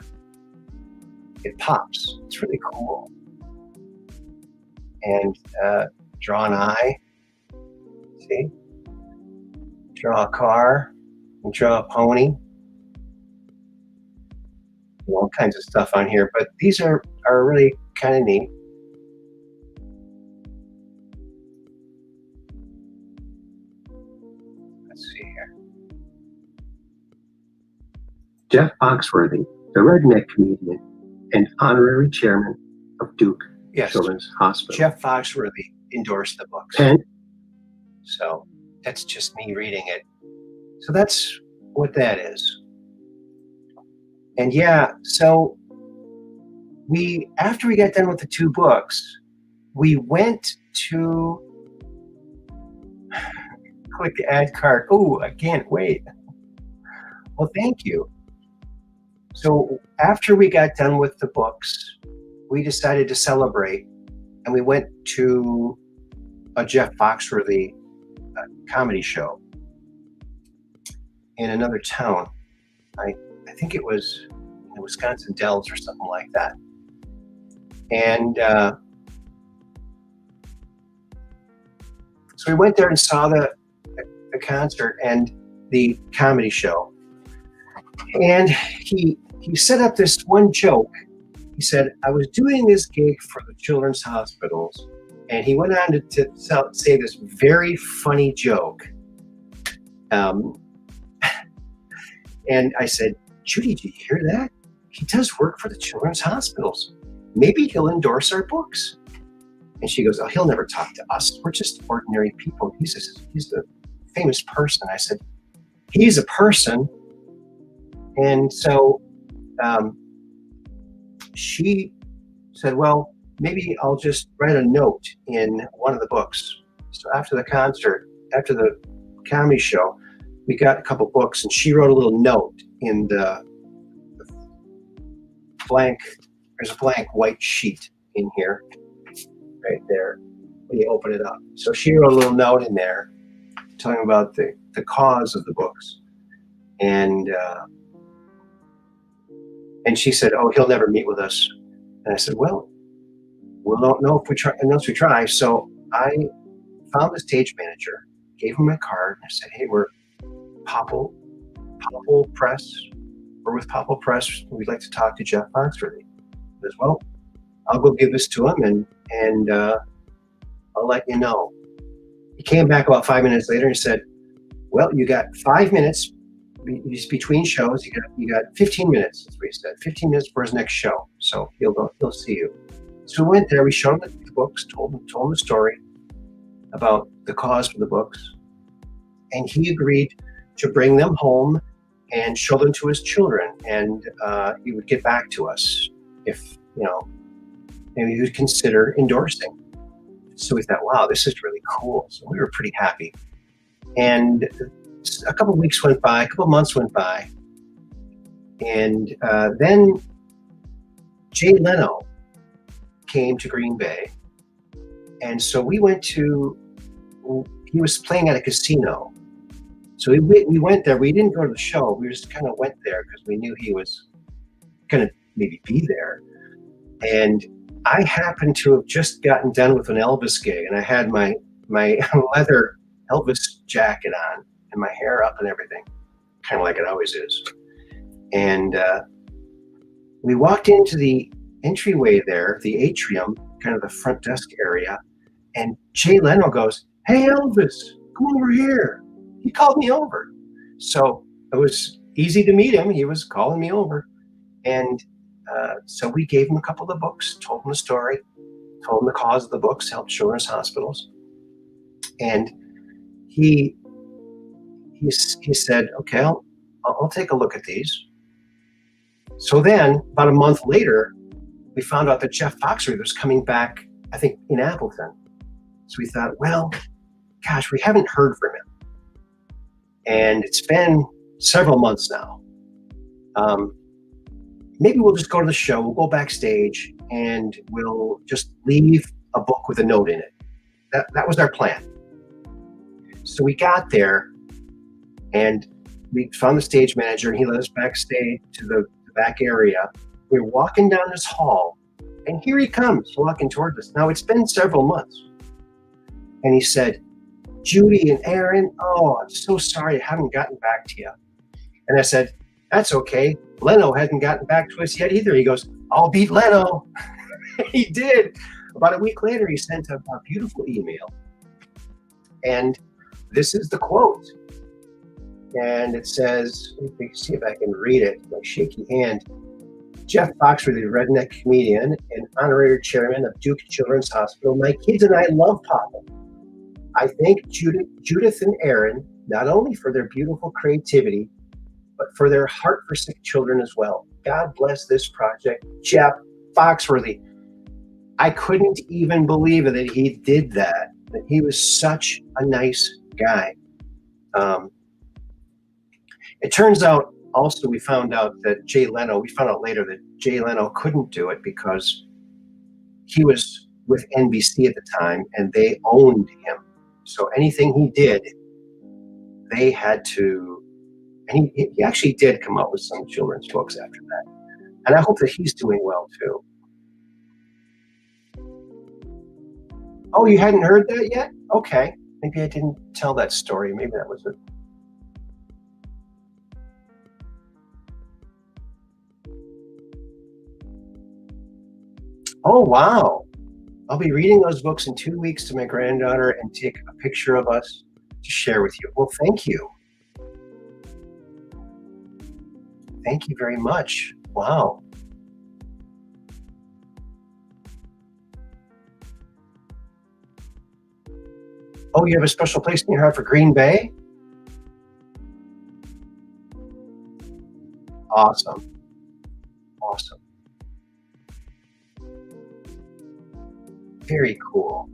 It pops. It's really cool. And draw an eye. See? Draw a car. And draw a pony. All kinds of stuff on here, but these are really kind of neat. Let's see here. Jeff Foxworthy, the redneck comedian and honorary chairman of Duke Children's Hospital. Jeff Foxworthy endorsed the books. So that's just me reading it. So that's what that is. And yeah, so after we got done with the two books, we went to click the add card. Oh, I can't wait. Well, thank you. So after we got done with the books, we decided to celebrate, and we went to a Jeff Foxworthy comedy show in another town. I think it was in Wisconsin Dells or something like that. And so we went there and saw the concert and the comedy show. And he set up this one joke. He said, I was doing this gig for the children's hospitals, and he went on to say this very funny joke. And I said, Judy, did you hear that? He does work for the children's hospitals. Maybe he'll endorse our books. And she goes, oh, he'll never talk to us. We're just ordinary people. He's a famous person. I said, he's a person. And so um, she said, well, maybe I'll just write a note in one of the books. So after the concert, after the comedy show, we got a couple books, and she wrote a little note in the blank. There's a blank white sheet in here, right there, when you open it up. So she wrote a little note in there telling about the cause of the books. And she said, oh, he'll never meet with us. And I said, well, we'll not know if we try, unless we try. So I found the stage manager, gave him my card, and I said, hey, we're Popple Press. We're with Popple Press. We'd like to talk to Jeff Foxworthy. He goes, well, I'll go give this to him, and I'll let you know. He came back about 5 minutes later and said, well, you got 5 minutes between shows. You got 15 minutes. That's what he said. 15 minutes for his next show. So he'll see you. So we went there. We showed him the books, told him the story about the cause for the books, and he agreed to bring them home and show them to his children, and he would get back to us if, maybe he would consider endorsing. So we thought, wow, this is really cool. So we were pretty happy. And a couple of weeks went by, a couple of months went by, and then Jay Leno came to Green Bay. And so we went to, he was playing at a casino. So we went there. We didn't go to the show. We just kind of went there because we knew he was going to maybe be there. And I happened to have just gotten done with an Elvis gig, and I had my leather Elvis jacket on and my hair up and everything, kind of like it always is. And we walked into the entryway there, the atrium, kind of the front desk area, and Jay Leno goes, hey, Elvis, come over here. He called me over. So it was easy to meet him. He was calling me over. And so we gave him a couple of the books, told him the story, told him the cause of the books, helped children's hospitals. And he said, okay, I'll take a look at these. So then about a month later, we found out that Jeff Foxworthy was coming back, I think, in Appleton. So we thought, well, gosh, we haven't heard from him. And it's been several months now. Maybe we'll just go to the show, we'll go backstage, and we'll just leave a book with a note in it. That was our plan. So we got there, and we found the stage manager, and he let us backstage to the back area. We were walking down this hall, and here he comes walking towards us. Now, it's been several months. And he said, Judy and Aaron, oh, I'm so sorry I haven't gotten back to you. And I said, that's okay. Leno hadn't gotten back to us yet either. He goes, I'll beat Leno. He did. About a week later, he sent a beautiful email. And this is the quote. And it says, let me see if I can read it, my shaky hand. Jeff Foxworthy, the redneck comedian and honorary chairman of Duke Children's Hospital. My kids and I love Papa. I thank Judith and Aaron not only for their beautiful creativity, but for their heart for sick children as well. God bless this project. Jeff Foxworthy. I couldn't even believe it that he did that. That he was such a nice guy. It turns out also we found out later that Jay Leno couldn't do it because he was with NBC at the time and they owned him. So anything he did, they had to, and he actually did come up with some children's books after that. And I hope that he's doing well too. Oh, you hadn't heard that yet? Okay. Maybe I didn't tell that story. Maybe that was it. Oh, wow. I'll be reading those books in 2 weeks to my granddaughter and take a picture of us to share with you. Well, thank you. Thank you very much. Wow. Oh, you have a special place in your heart for Green Bay? Awesome. Very cool.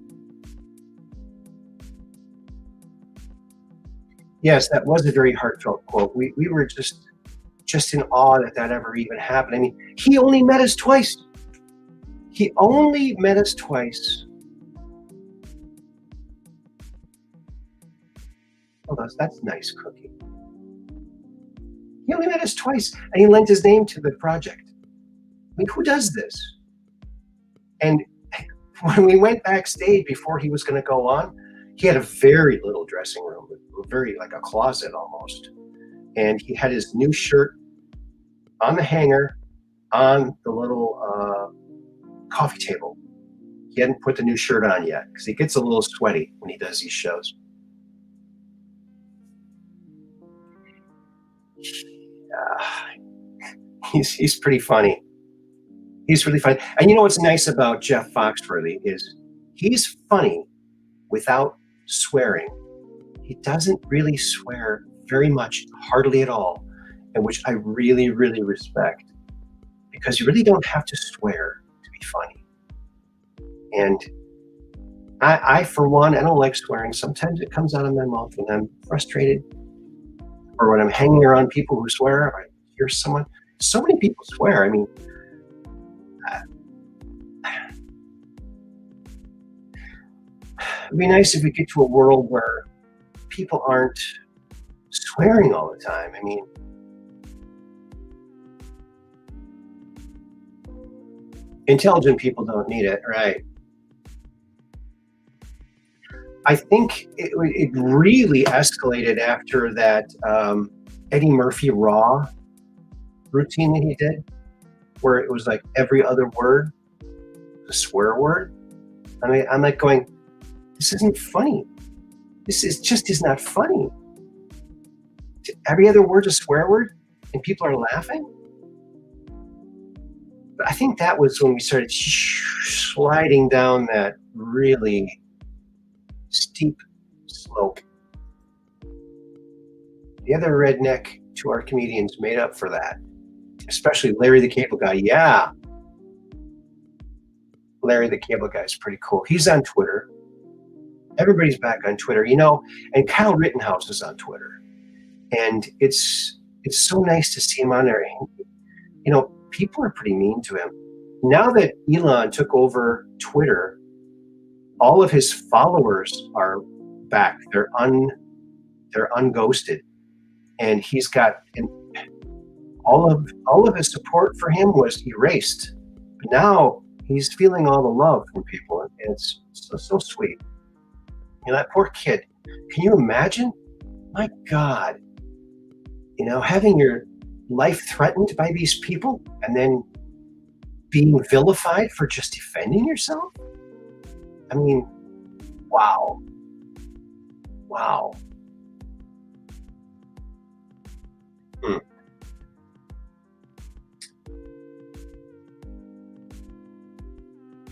Yes, that was a very heartfelt quote. We were just in awe that that ever even happened. I mean, he only met us twice. He only met us twice. Oh, that's nice cookie. He only met us twice, and he lent his name to the project. I mean, who does this? And when we went backstage before he was going to go on, he had a very little dressing room, very like a closet almost. And he had his new shirt on the hanger on the little coffee table. He hadn't put the new shirt on yet because he gets a little sweaty when he does these shows. He's pretty funny. He's really funny. And you know what's nice about Jeff Foxworthy is he's funny without swearing. He doesn't really swear very much, hardly at all, and which I really, really respect because you really don't have to swear to be funny. And I for one, I don't like swearing. Sometimes it comes out of my mouth when I'm frustrated or when I'm hanging around people who swear. Or I hear someone. So many people swear. I mean, it'd be nice if we get to a world where people aren't swearing all the time. I mean, intelligent people don't need it, right? I think it really escalated after that Eddie Murphy Raw routine that he did, where it was like every other word, a swear word. I mean, I'm like going, this isn't funny. This is not funny. Every other word's a swear word, and people are laughing. But I think that was when we started sliding down that really steep slope. The other redneck to our comedians made up for that, especially Larry the Cable Guy. Yeah, Larry the Cable Guy is pretty cool. He's on Twitter. Everybody's back on Twitter, you know, and Kyle Rittenhouse is on Twitter. And it's so nice to see him on there. You know, people are pretty mean to him. Now that Elon took over Twitter, all of his followers are back. They're unghosted. And he's got all of his support for him was erased. But now he's feeling all the love from people, and it's so sweet. You know, that poor kid. Can you imagine? My God. You know, having your life threatened by these people and then being vilified for just defending yourself? I mean, wow. Wow. Hmm.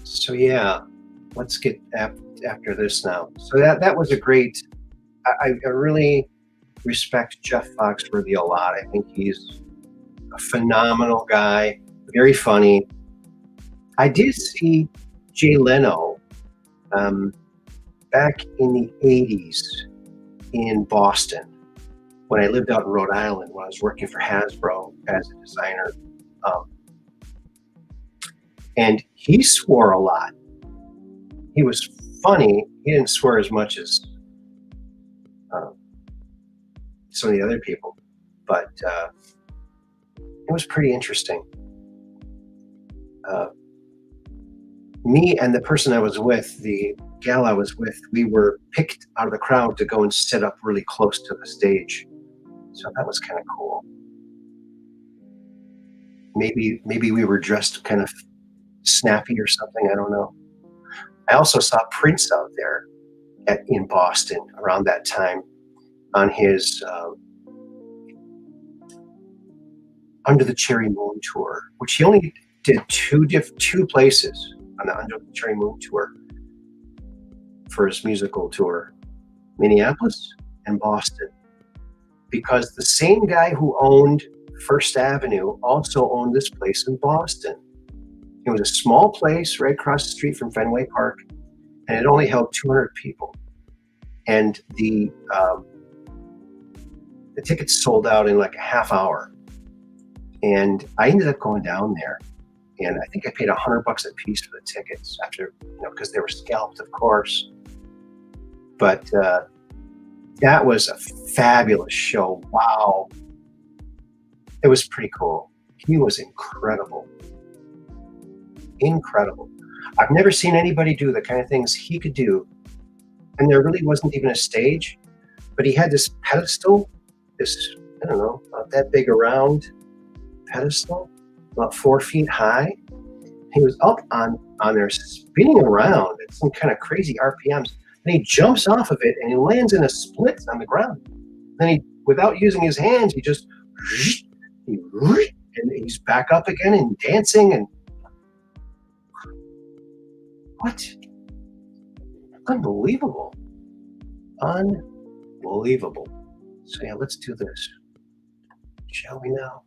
So yeah, let's get after this now. So that was a great. I really respect Jeff Foxworthy a lot. I think he's a phenomenal guy, very funny. I did see Jay Leno back in the 80s in Boston when I lived out in Rhode Island when I was working for Hasbro as a designer. And he swore a lot. He was funny. He didn't swear as much as some of the other people, but it was pretty interesting. Me and the person I was with, the gal I was with, we were picked out of the crowd to go and sit up really close to the stage. So that was kind of cool. Maybe we were dressed kind of snappy or something. I don't know. I also saw Prince out there in Boston around that time on his Under the Cherry Moon tour, which he only did two places on the Under the Cherry Moon tour for his musical tour, Minneapolis and Boston, because the same guy who owned First Avenue also owned this place in Boston. It was a small place right across the street from Fenway Park. and it only held 200 people. And the tickets sold out in like a half hour. And I ended up going down there, and I think I paid $100 a piece for the tickets after, because they were scalped, of course. But that was a fabulous show. Wow. It was pretty cool. He was incredible. Incredible. I've never seen anybody do the kind of things he could do. And there really wasn't even a stage, but he had this pedestal, this, I don't know, about that big around pedestal, about 4 feet high. He was up on there spinning around at some kind of crazy RPMs. And he jumps off of it and he lands in a split on the ground. Then he, without using his hands, and he's back up again and dancing and what? Unbelievable. Unbelievable. So yeah, let's do this. Shall we now?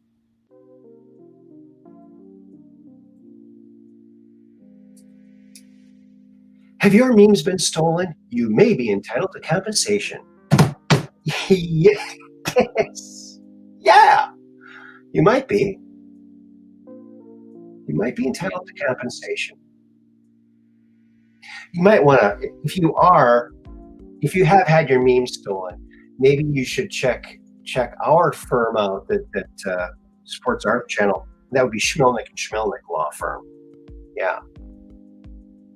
Have your memes been stolen? You may be entitled to compensation. Yes. Yeah. You might be. You might be entitled to compensation. You might want to, if you have had your memes stolen, maybe you should check our firm out that supports our channel. That would be Schmelnick and Schmelnick Law Firm. Yeah.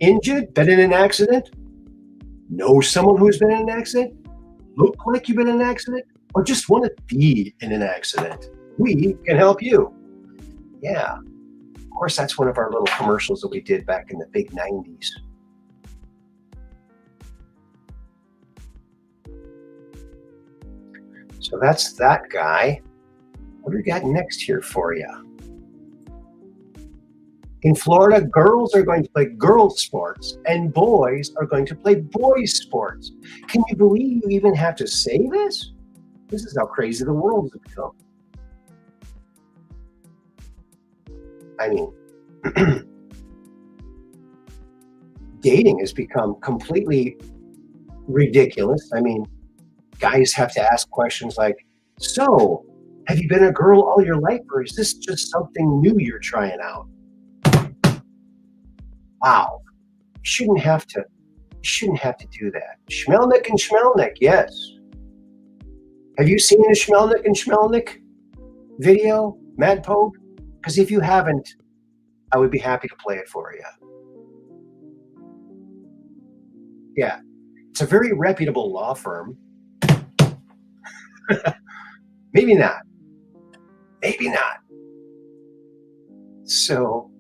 Injured? Been in an accident? Know someone who's been in an accident? Look like you've been in an accident? Or just want to be in an accident? We can help you. Yeah. Of course, that's one of our little commercials that we did back in the big 90s. So that's that guy. What do we got next here for you? In Florida, girls are going to play girls' sports and boys are going to play boys' sports. Can you believe you even have to say this? This is how crazy the world has become. I mean, dating has become completely ridiculous. I mean, guys have to ask questions like, so, have you been a girl all your life, or is this just something new you're trying out? Wow. You shouldn't have to do that. Schmelnick and Schmelnick, yes. Have you seen a Schmelnick and Schmelnick video, Mad Pope? Because if you haven't, I would be happy to play it for you. Yeah. It's a very reputable law firm. Maybe not. Maybe not. So,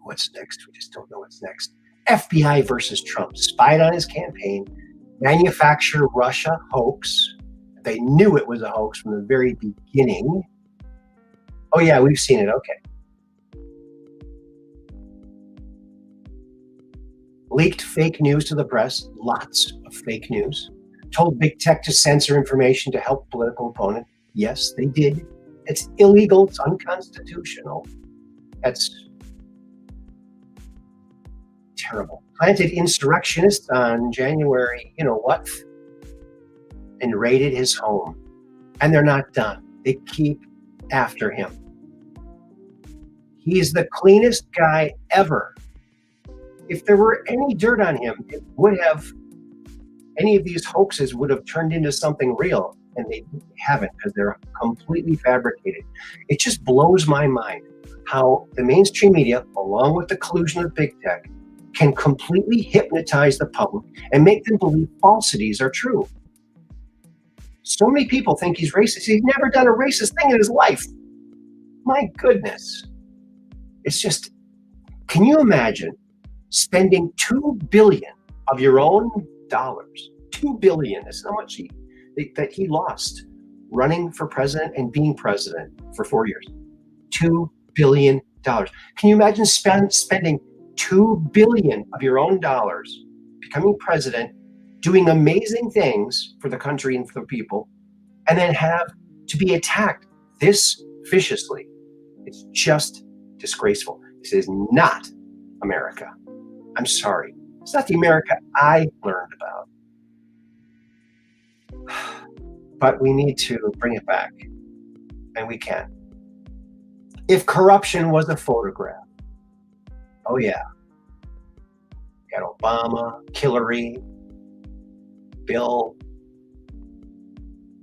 what's next? We just don't know what's next. FBI versus Trump. Spied on his campaign. Manufacture Russia hoax. They knew it was a hoax from the very beginning. Oh, yeah, we've seen it. Okay. Leaked fake news to the press. Lots of fake news. Told big tech to censor information to help political opponent. Yes, they did. It's illegal. It's unconstitutional. That's terrible. Planted insurrectionists on January, what? And raided his home. And they're not done. They keep after him. He's the cleanest guy ever. If there were any dirt on him, any of these hoaxes would have turned into something real, and they haven't because they're completely fabricated. It just blows my mind how the mainstream media, along with the collusion of big tech, can completely hypnotize the public and make them believe falsities are true. So many people think he's racist. He's never done a racist thing in his life. My goodness. It's just, can you imagine spending $2 billion of your own dollars? $2 billion is how much that he lost running for president and being president for 4 years. $2 billion. Can you imagine spending $2 billion of your own dollars, becoming president, doing amazing things for the country and for the people, and then have to be attacked this viciously? It's just disgraceful. This is not America. I'm sorry. It's not the America I learned about. But we need to bring it back, and we can. If corruption was a photograph, oh yeah, you got Obama, Hillary, Bill,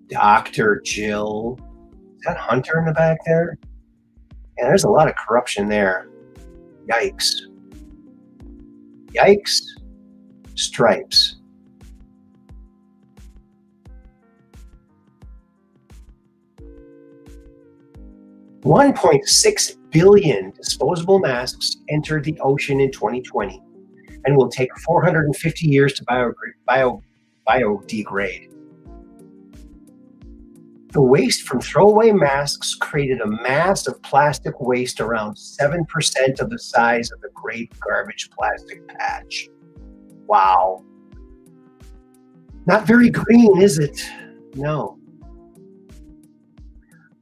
Dr. Jill. Is that Hunter in the back there? Yeah, there's a lot of corruption there. Yikes. Yikes. Stripes. $1.6 billion disposable masks entered the ocean in 2020 and will take 450 years to biodegrade. The waste from throwaway masks created a mass of plastic waste around 7% of the size of the Great Garbage Plastic Patch. Wow. Not very green, is it? No.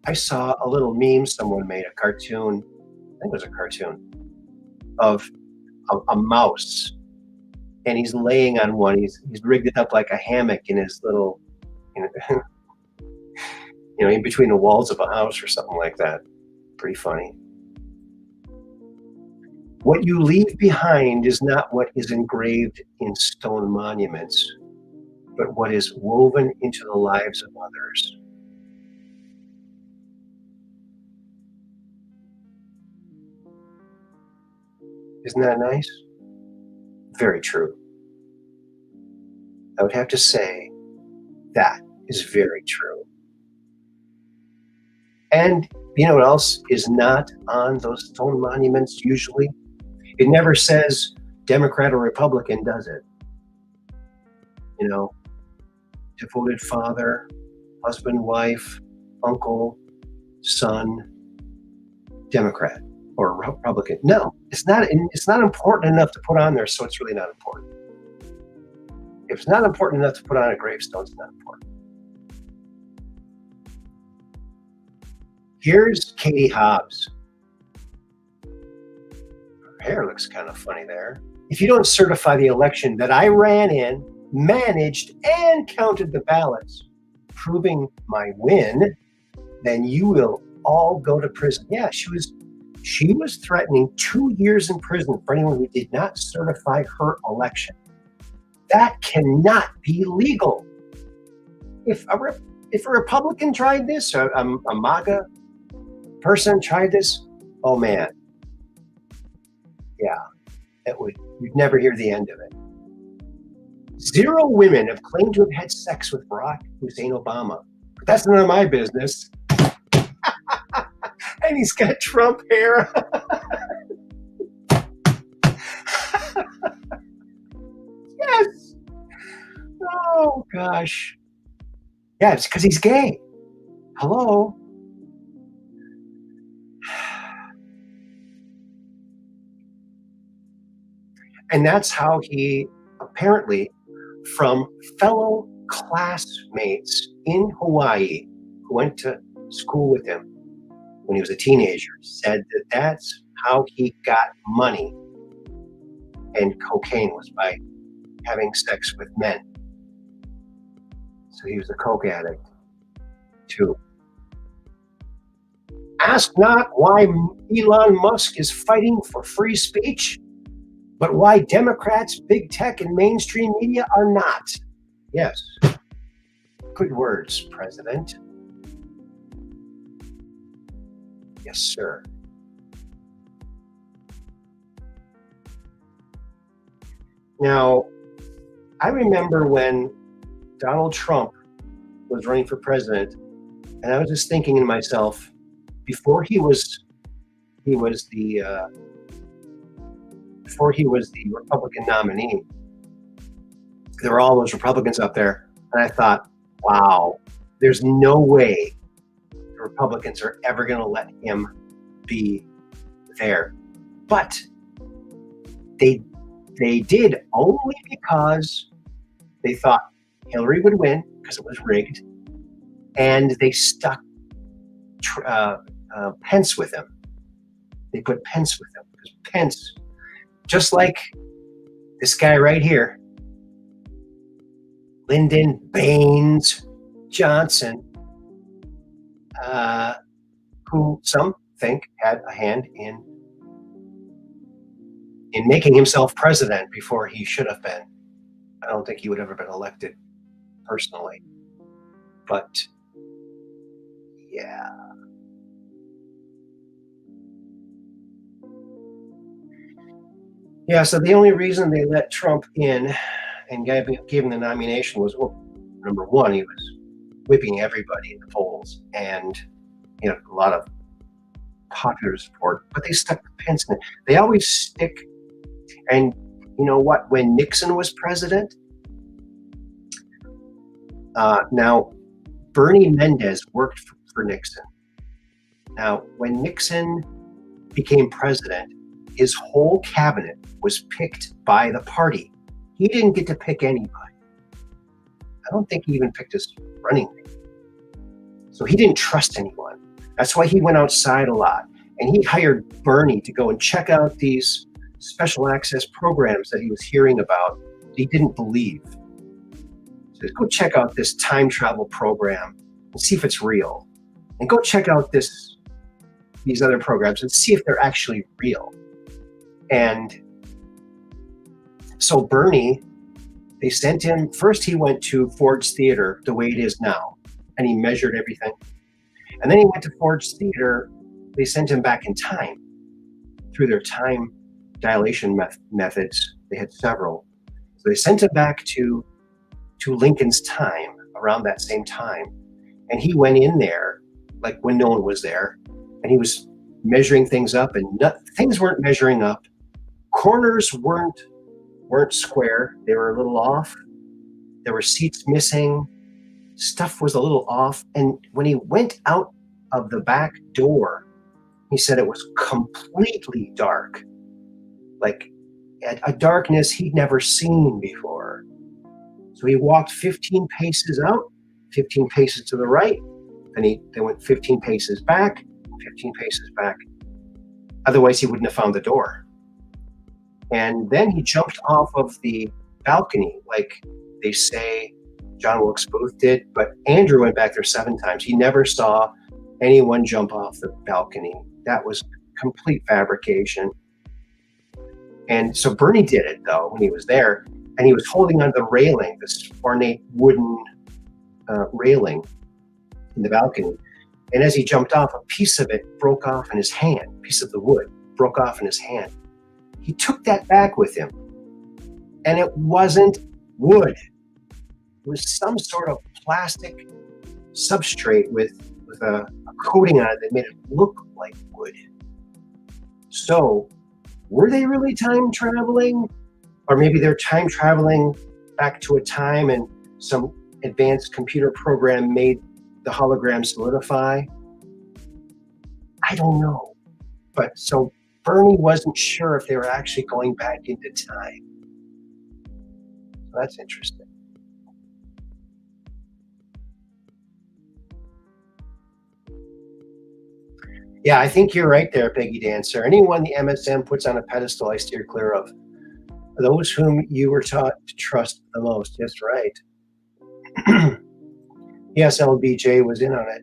I saw a little meme someone made, a cartoon, I think it was a cartoon, of a mouse. And he's laying on one. He's rigged it up like a hammock in his little, in between the walls of a house or something like that. Pretty funny. What you leave behind is not what is engraved in stone monuments, but what is woven into the lives of others. Isn't that nice? Very true. I would have to say that is very true. And you know what else is not on those stone monuments usually? It never says Democrat or Republican, does it? Devoted father, husband, wife, uncle, son, Democrat or Republican. No, it's not important enough to put on there, so it's really not important. If it's not important enough to put on a gravestone, it's not important. Here's Katie Hobbs. Her hair looks kind of funny there. If you don't certify the election that I ran in, managed, and counted the ballots, proving my win, then you will all go to prison. Yeah, she was threatening 2 years in prison for anyone who did not certify her election. That cannot be legal. If a Republican tried this, or a MAGA person tried this, oh man, yeah, you'd never hear the end of it. 0 women have claimed to have had sex with Barack Hussein Obama, but that's none of my business. And he's got Trump hair. Yes. Oh gosh. Yeah, it's because he's gay. Hello. And that's how he apparently, from fellow classmates in Hawaii who went to school with him when he was a teenager, said that that's how he got money and cocaine was by having sex with men. So he was a coke addict too. Ask not why Elon Musk is fighting for free speech, but why Democrats, big tech, and mainstream media are not. Yes. Good words, President. Yes, sir. Now, I remember when Donald Trump was running for president, and I was just thinking to myself, before he was the Republican nominee, there were all those Republicans up there, and I thought, wow, there's no way the Republicans are ever going to let him be there. But they did, only because they thought Hillary would win because it was rigged, and they stuck Pence with him. They put Pence with him because Pence, just like this guy right here, Lyndon Baines Johnson, who some think had a hand in making himself president before he should have been. I don't think he would have ever been elected personally. But yeah. Yeah, so the only reason they let Trump in and gave him the nomination was, well, number one, he was whipping everybody in the polls and a lot of popular support, but they stuck with Pence in it. They always stick. And you know what? When Nixon was president, now Bernie Mendez worked for Nixon. Now, when Nixon became president, his whole cabinet was picked by the party. He didn't get to pick anybody. I don't think he even picked his running mate. So he didn't trust anyone. That's why he went outside a lot. And he hired Bernie to go and check out these special access programs that he was hearing about that he didn't believe. He said, go check out this time travel program and see if it's real. And go check out these other programs and see if they're actually real. And so Bernie, they sent him, first he went to Ford's Theater the way it is now, and he measured everything. And then he went to Ford's Theater, they sent him back in time through their time dilation methods. They had several. So they sent him back to Lincoln's time, around that same time. And he went in there, like when no one was there, and he was measuring things up, and things weren't measuring up. Corners weren't square. They were a little off. There were seats missing. Stuff was a little off. And when he went out of the back door, he said it was completely dark, like a darkness he'd never seen before. So he walked 15 paces out, 15 paces to the right, and they went 15 paces back, 15 paces back. Otherwise, he wouldn't have found the door. And then he jumped off of the balcony, like they say John Wilkes Booth did, but Andrew went back there 7 times. He never saw anyone jump off the balcony. That was complete fabrication. And so Bernie did it, though, when he was there, and he was holding on the railing, this ornate wooden railing in the balcony. And as he jumped off, a piece of it broke off in his hand, a piece of the wood broke off in his hand. He took that back with him, and it wasn't wood. It was some sort of plastic substrate with a coating on it that made it look like wood. So, were they really time traveling? Or maybe they're time traveling back to a time and some advanced computer program made the hologram solidify? I don't know. But so Bernie wasn't sure if they were actually going back into time. So that's interesting. Yeah, I think you're right there, Peggy Dancer. Anyone the MSM puts on a pedestal, I steer clear of. Those whom you were taught to trust the most. That's right. Yes, LBJ was in on it.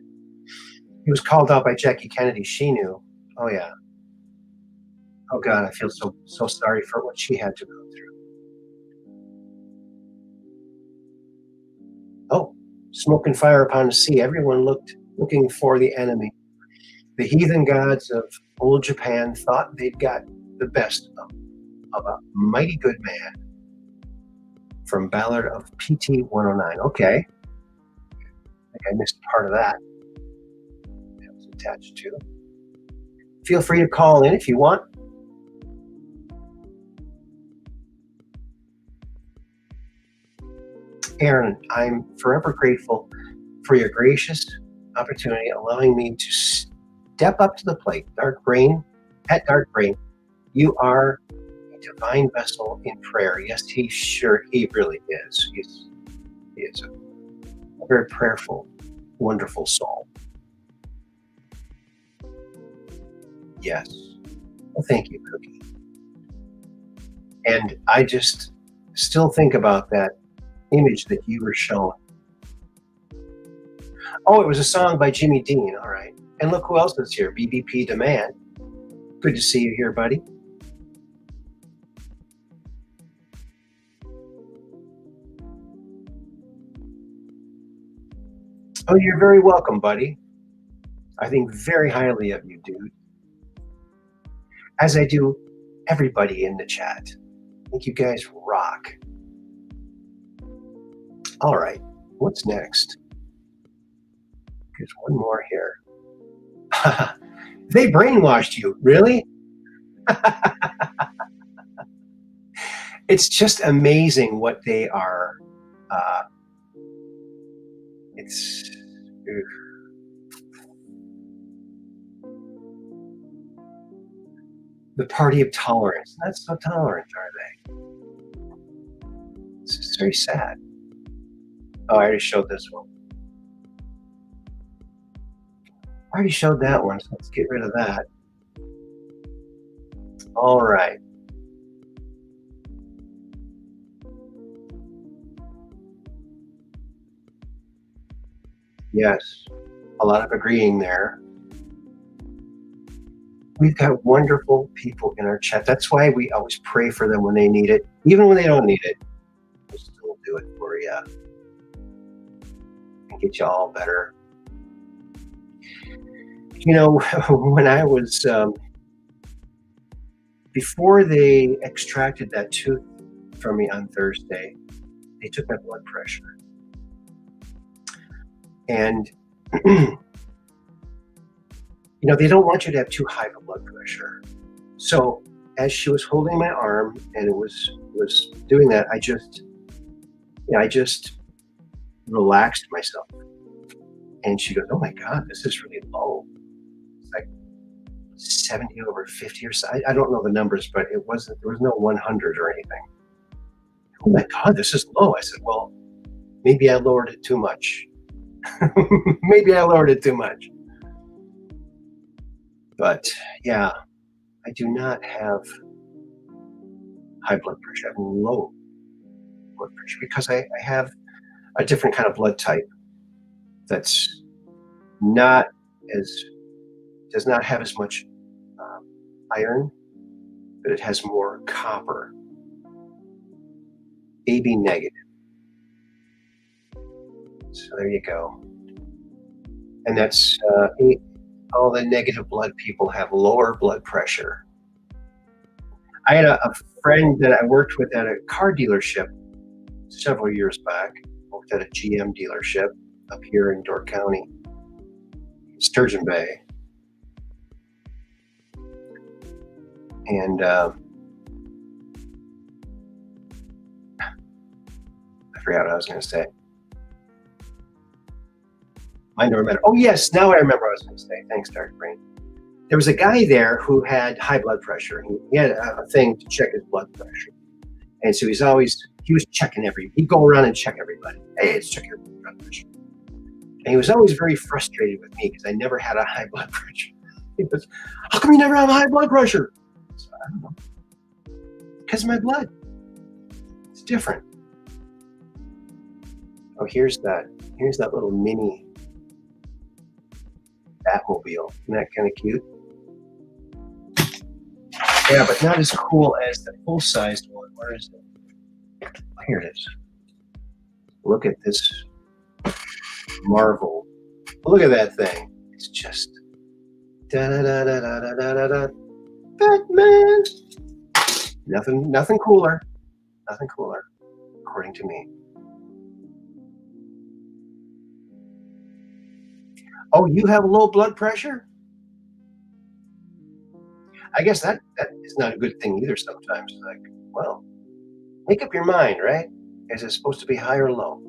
He was called out by Jackie Kennedy. She knew. Oh, yeah. Oh, God, I feel so sorry for what she had to go through. Oh, smoke and fire upon the sea. Everyone looking for the enemy. The heathen gods of old Japan thought they'd got the best of a mighty good man. From Ballad of PT 109. Okay. I think I missed part of that. That was attached to. Feel free to call in if you want. Aaron, I'm forever grateful for your gracious opportunity, allowing me to step up to the plate. Dark Brain, you are a divine vessel in prayer. Yes, he really is. He is a very prayerful, wonderful soul. Yes. Well, thank you, Cookie. And I just still think about that image that you were showing. Oh, it was a song by Jimmy Dean. All right. And look who else is here. BBP Demand. Good to see you here, buddy. Oh, you're very welcome, buddy. I think very highly of you, dude. As I do everybody in the chat. I think you guys rock. All right. What's next? There's one more here. They brainwashed you, really? It's just amazing what they are. It's the party of tolerance. Not so tolerant, are they? This is very sad. Oh, I already showed this one. I already showed that one, so let's get rid of that. All right. Yes, a lot of agreeing there. We've got wonderful people in our chat. That's why we always pray for them when they need it. Even when they don't need it, we'll still do it for you and get you all better. You know, when I was, before they extracted that tooth from me on Thursday, they took my blood pressure. And, you know, they don't want you to have too high of a blood pressure. So as she was holding my arm and it was doing that, I just relaxed myself. And she goes, "Oh my God, this is really low." It's like 70 over 50 or so. I don't know the numbers, but there was no 100 or anything. "Oh my God, this is low." I said, "Well, maybe I lowered it too much." Maybe I lowered it too much. But yeah, I do not have high blood pressure. I have low blood pressure because I have a different kind of blood type that's not does not have as much iron, but it has more copper. AB negative. So there you go. And that's all the negative blood people have lower blood pressure. I had a friend that I worked with at a car dealership several years back. Worked at a GM dealership up here in Door County, Sturgeon Bay. And I forgot what I was going to say. I don't remember. Oh, yes, now I remember what I was going to say. Thanks, Dark Brain. There was a guy there who had high blood pressure. He had a thing to check his blood pressure. And so he was checking he'd go around and check everybody. "Hey, let's check your blood pressure." And he was always very frustrated with me because I never had a high blood pressure. He goes, "How come you never have high blood pressure?" So, I don't know. Because of my blood. It's different. Oh, here's that little mini Batmobile. Isn't that kind of cute? Yeah, but not as cool as the full-sized one. Where is it? Here it is. Look at this marvel. Look at that thing. It's just da-da-da-da-da-da-da-da. Batman. Nothing cooler. Nothing cooler, according to me. Oh, you have low blood pressure? I guess that is not a good thing either sometimes. Like, well, make up your mind, right? Is it supposed to be high or low?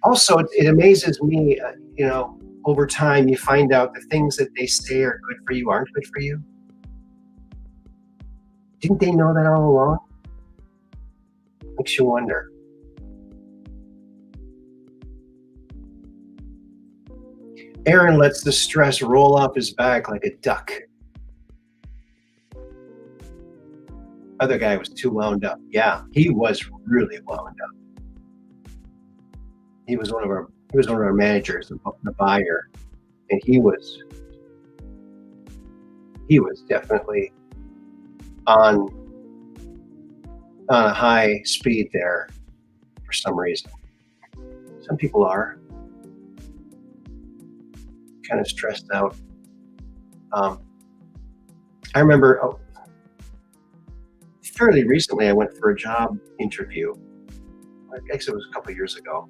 Also, it amazes me, over time you find out the things that they say are good for you aren't good for you. Didn't they know that all along? Makes you wonder. Aaron lets the stress roll off his back like a duck. Other guy was too wound up. Yeah, he was really wound up. He was one of our managers, the buyer, and he was definitely on a high speed there for some reason. Some people are kind of stressed out. I remember fairly recently I went for a job interview. I guess it was a couple of years ago.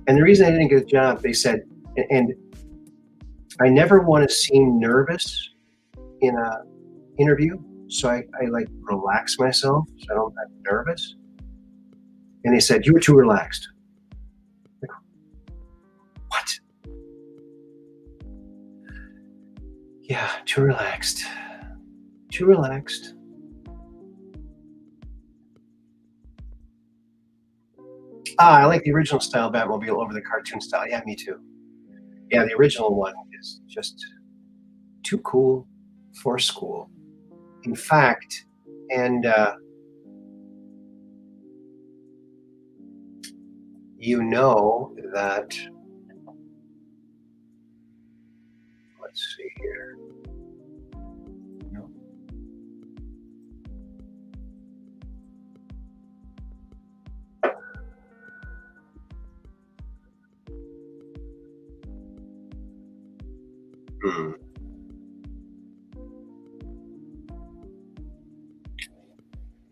And the reason I didn't get a job, they said, and I never want to seem nervous in a interview, so I like relax myself so I'm not nervous. And they said, you were too relaxed. Like, what? Yeah, too relaxed. Too relaxed. I like the original style Batmobile over the cartoon style. Yeah, me too. Yeah, the original one is just too cool for school. In fact, and you know that, let's see here. No.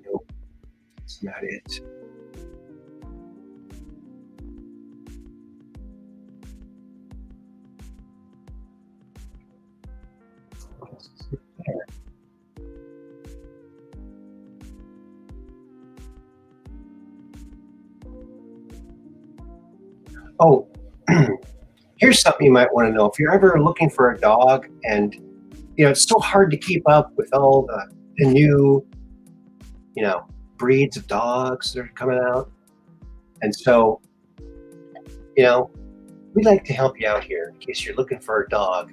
Nope, that's not it. There. Oh, here's something you might want to know. If you're ever looking for a dog and it's so hard to keep up with all the new, breeds of dogs that are coming out. And so, we'd like to help you out here in case you're looking for a dog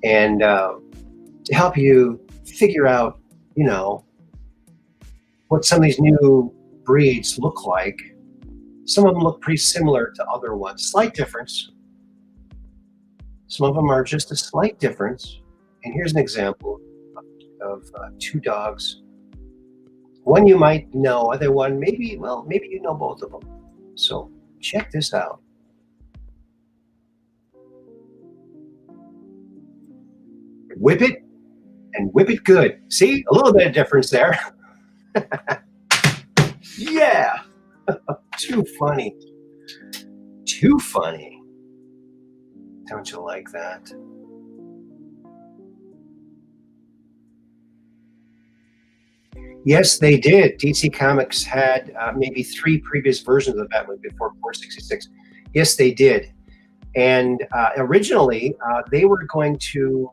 and to help you figure out, what some of these new breeds look like. Some of them look pretty similar to other ones, slight difference. Some of them are just a slight difference. And here's an example of two dogs. One you might know, other one maybe you know both of them. So check this out. Whip it and whip it good. See, a little bit of difference there. Yeah. Too funny. Too funny. Don't you like that? Yes, they did. DC Comics had maybe 3 previous versions of the Batman before 466. Yes, they did. And originally, they were going to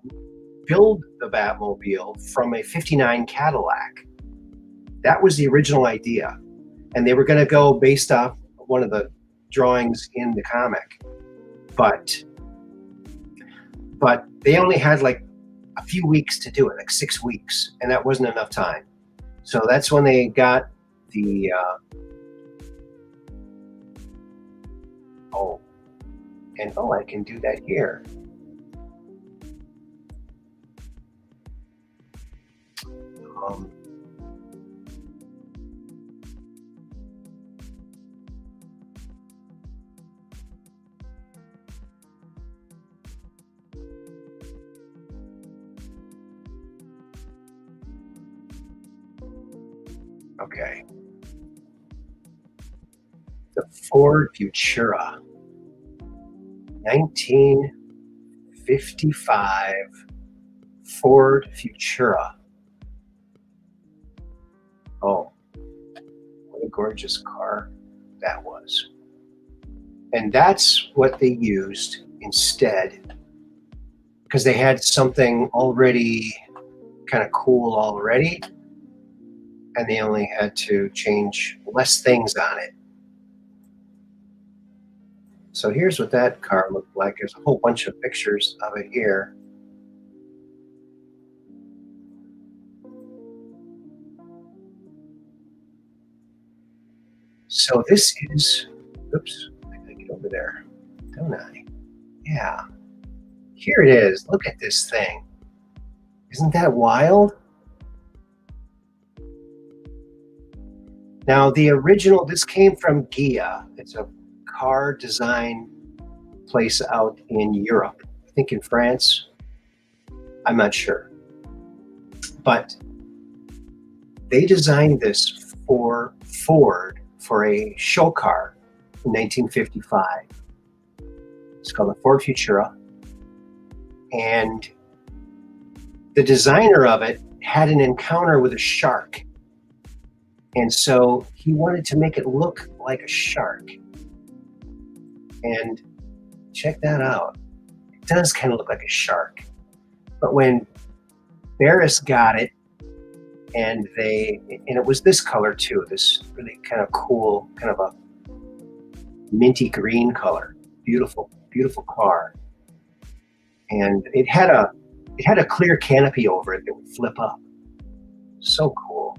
build the Batmobile from a 59 Cadillac. That was the original idea. And they were going to go based off one of the drawings in the comic. But they only had like a few weeks to do it, like 6 weeks. And that wasn't enough time. So that's when they got the, I can do that here. Okay. The Ford Futura, 1955 Ford Futura. Oh, what a gorgeous car that was. And that's what they used instead, because they had something already kind of cool already, and they only had to change less things on it. So here's what that car looked like. There's a whole bunch of pictures of it here. So this is, oops, I gotta get over there, don't I? Yeah, here it is. Look at this thing. Isn't that wild? Now, the original, this came from Gia. It's a car design place out in Europe. I think in France. I'm not sure. But they designed this for Ford for a show car in 1955. It's called the Ford Futura. And the designer of it had an encounter with a shark. And so he wanted to make it look like a shark. And check that out. It does kind of look like a shark. But when Barris got it, and it was this color too, this really kind of cool, kind of a minty green color. Beautiful, beautiful car. And it had a clear canopy over it that would flip up. So cool.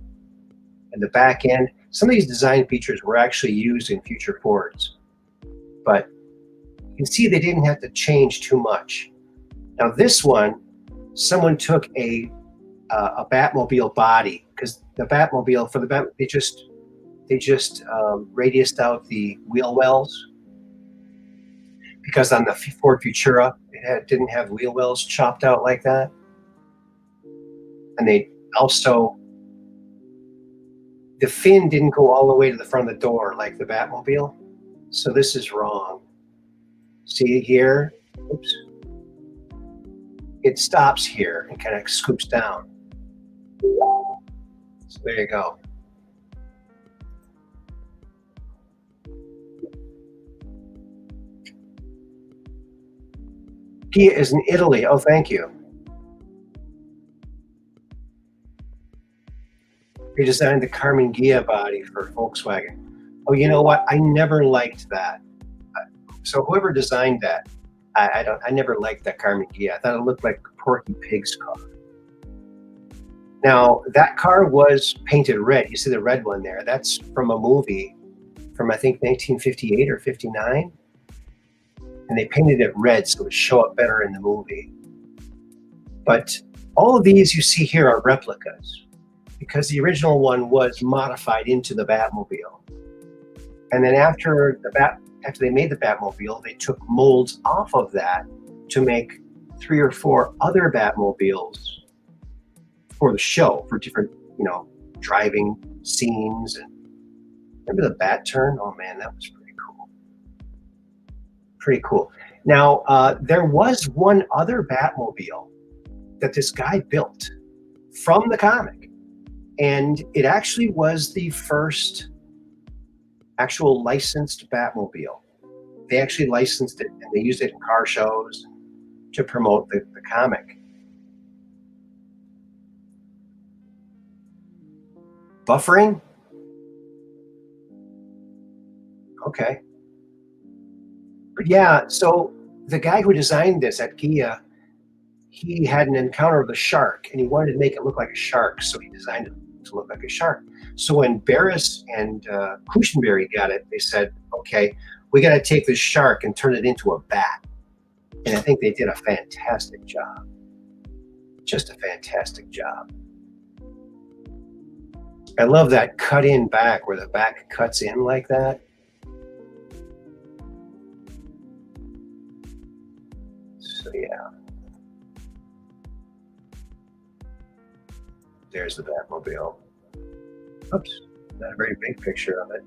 And the back end, some of these design features were actually used in future Fords, but you can see they didn't have to change too much. Now this one, someone took a Batmobile body, because the Batmobile, for the Bat, they just radiused out the wheel wells, because on the Ford Futura it didn't have wheel wells chopped out like that, and they also, the fin didn't go all the way to the front of the door like the Batmobile, so this is wrong. See here? Oops. It stops here and kind of scoops down. So there you go. Gia is in Italy. Oh, thank you. They designed the Carmen Gia body for Volkswagen. Oh, you know what? I never liked that. So whoever designed that, I never liked that Carmen Gia. I thought it looked like Porky Pig's car. Now, that car was painted red. You see the red one there. That's from a movie from, I think, 1958 or 59. And they painted it red so it would show up better in the movie. But all of these you see here are replicas, because the original one was modified into the Batmobile. And then after they made the Batmobile, they took molds off of that to make 3 or 4 other Batmobiles for the show, for different, driving scenes. And remember the Bat turn? Oh man, that was pretty cool. Pretty cool. Now, there was one other Batmobile that this guy built from the comic, and it actually was the first actual licensed Batmobile. They actually licensed it, and they used it in car shows to promote the comic. Buffering? Okay. But yeah, so the guy who designed this at Gia, he had an encounter with a shark, and he wanted to make it look like a shark, so he designed it to look like a shark. So when Barris and Cushenberry got it, they said, okay, we got to take this shark and turn it into a bat. And I think they did a fantastic job. Just a fantastic job. I love that cut in back, where the back cuts in like that. So yeah. There's the Batmobile. Oops, not a very big picture of it.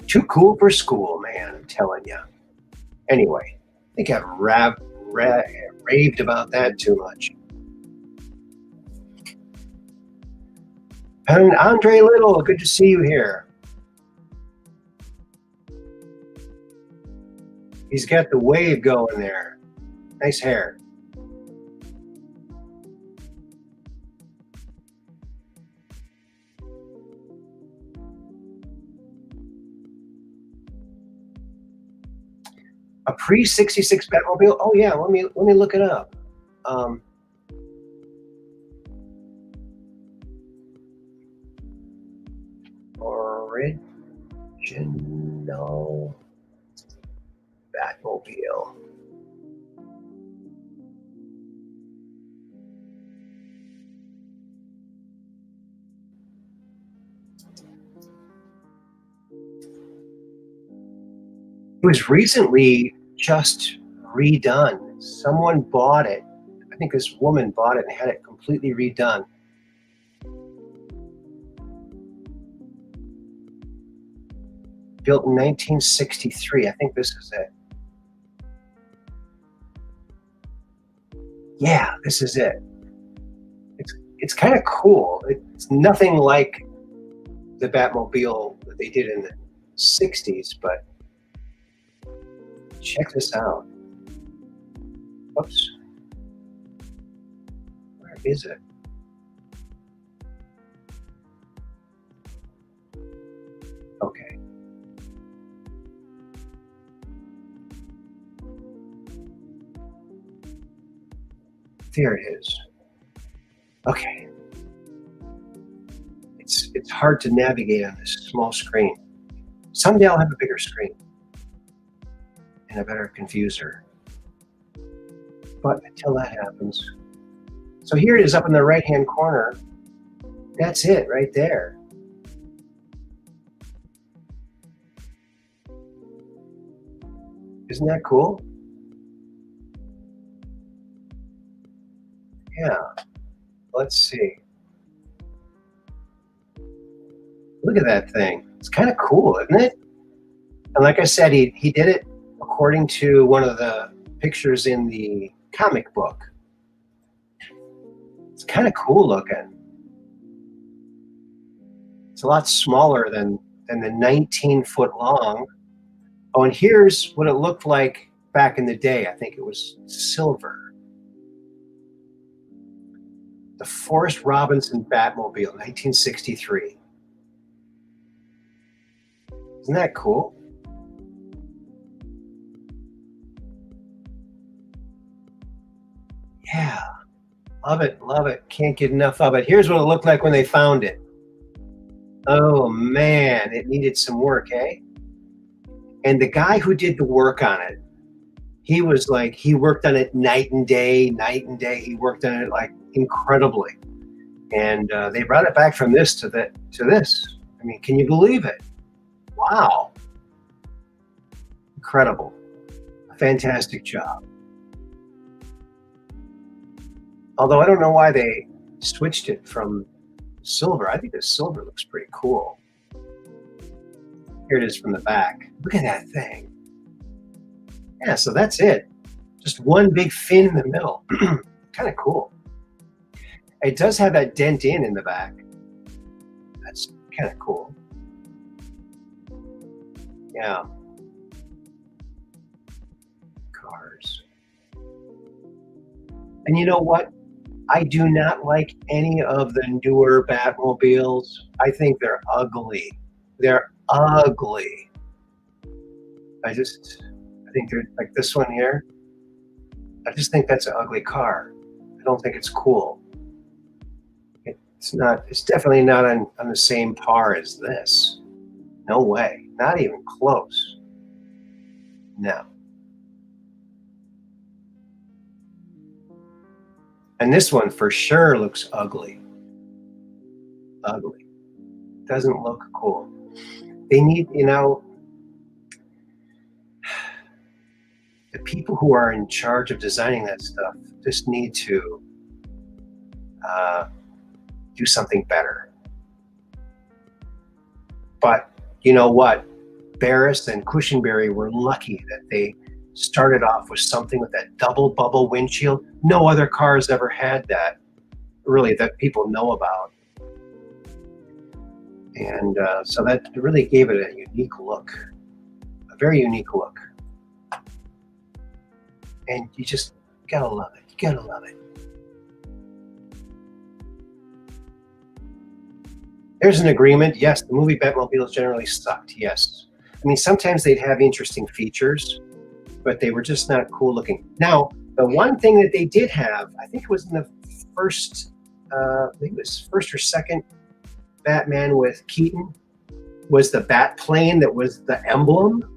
Too cool for school, man, I'm telling you. Anyway, I think I've raved about that too much. And Andre Little, good to see you here. He's got the wave going there. Nice hair. A pre-66 Batmobile? Oh yeah, let me look it up. Um, Original Batmobile. It was recently just redone. Someone bought it. I think this woman bought it and had it completely redone. Built in 1963. I think this is it. Yeah, this is it. It's kind of cool. It's nothing like the Batmobile that they did in the 60s, but check this out. Oops. Where is it? Okay. There it is. Okay. It's hard to navigate on this small screen. Someday I'll have a bigger screen and a better confuser. But until that happens. So here it is up in the right-hand corner. That's it right there. Isn't that cool? Yeah. Let's see. Look at that thing. It's kind of cool, isn't it? And like I said, he did it according to one of the pictures in the comic book. It's kind of cool looking. It's a lot smaller than the 19-foot long. Oh, and here's what it looked like back in the day. I think it was silver. The Forrest Robinson Batmobile, 1963. Isn't that cool? Yeah, love it, love it. Can't get enough of it. Here's what it looked like when they found it. Oh man, it needed some work, eh? And the guy who did the work on it, he was like, he worked on it night and day, night and day. He worked on it like incredibly. And they brought it back from this to this. I mean, can you believe it? Wow. Incredible. Fantastic job. Although I don't know why they switched it from silver. I think the silver looks pretty cool. Here it is from the back. Look at that thing. Yeah, so that's it. Just one big fin in the middle. Kind of cool. It does have that dent in the back. That's kind of cool. Yeah. Cars. And you know what? I do not like any of the newer Batmobiles. I think they're ugly. They're ugly. I think they're like this one here. I just think that's an ugly car. I don't think it's cool. It's definitely not on the same par as this. No way. Not even close. No. And this one for sure looks ugly. Ugly. Doesn't look cool. They need, the people who are in charge of designing that stuff just need to do something better. But you know what? Barris and Cushenberry were lucky that they started off with something with that double bubble windshield. No other cars ever had that, really, that people know about. And so that really gave it a unique look, a very unique look. And you just gotta love it. You gotta love it. There's an agreement. Yes, the movie Batmobiles generally sucked. Yes. I mean, sometimes they'd have interesting features, but they were just not cool looking. Now, the one thing that they did have, I think it was in the first, I think it was first or second Batman with Keaton, was the bat plane that was the emblem.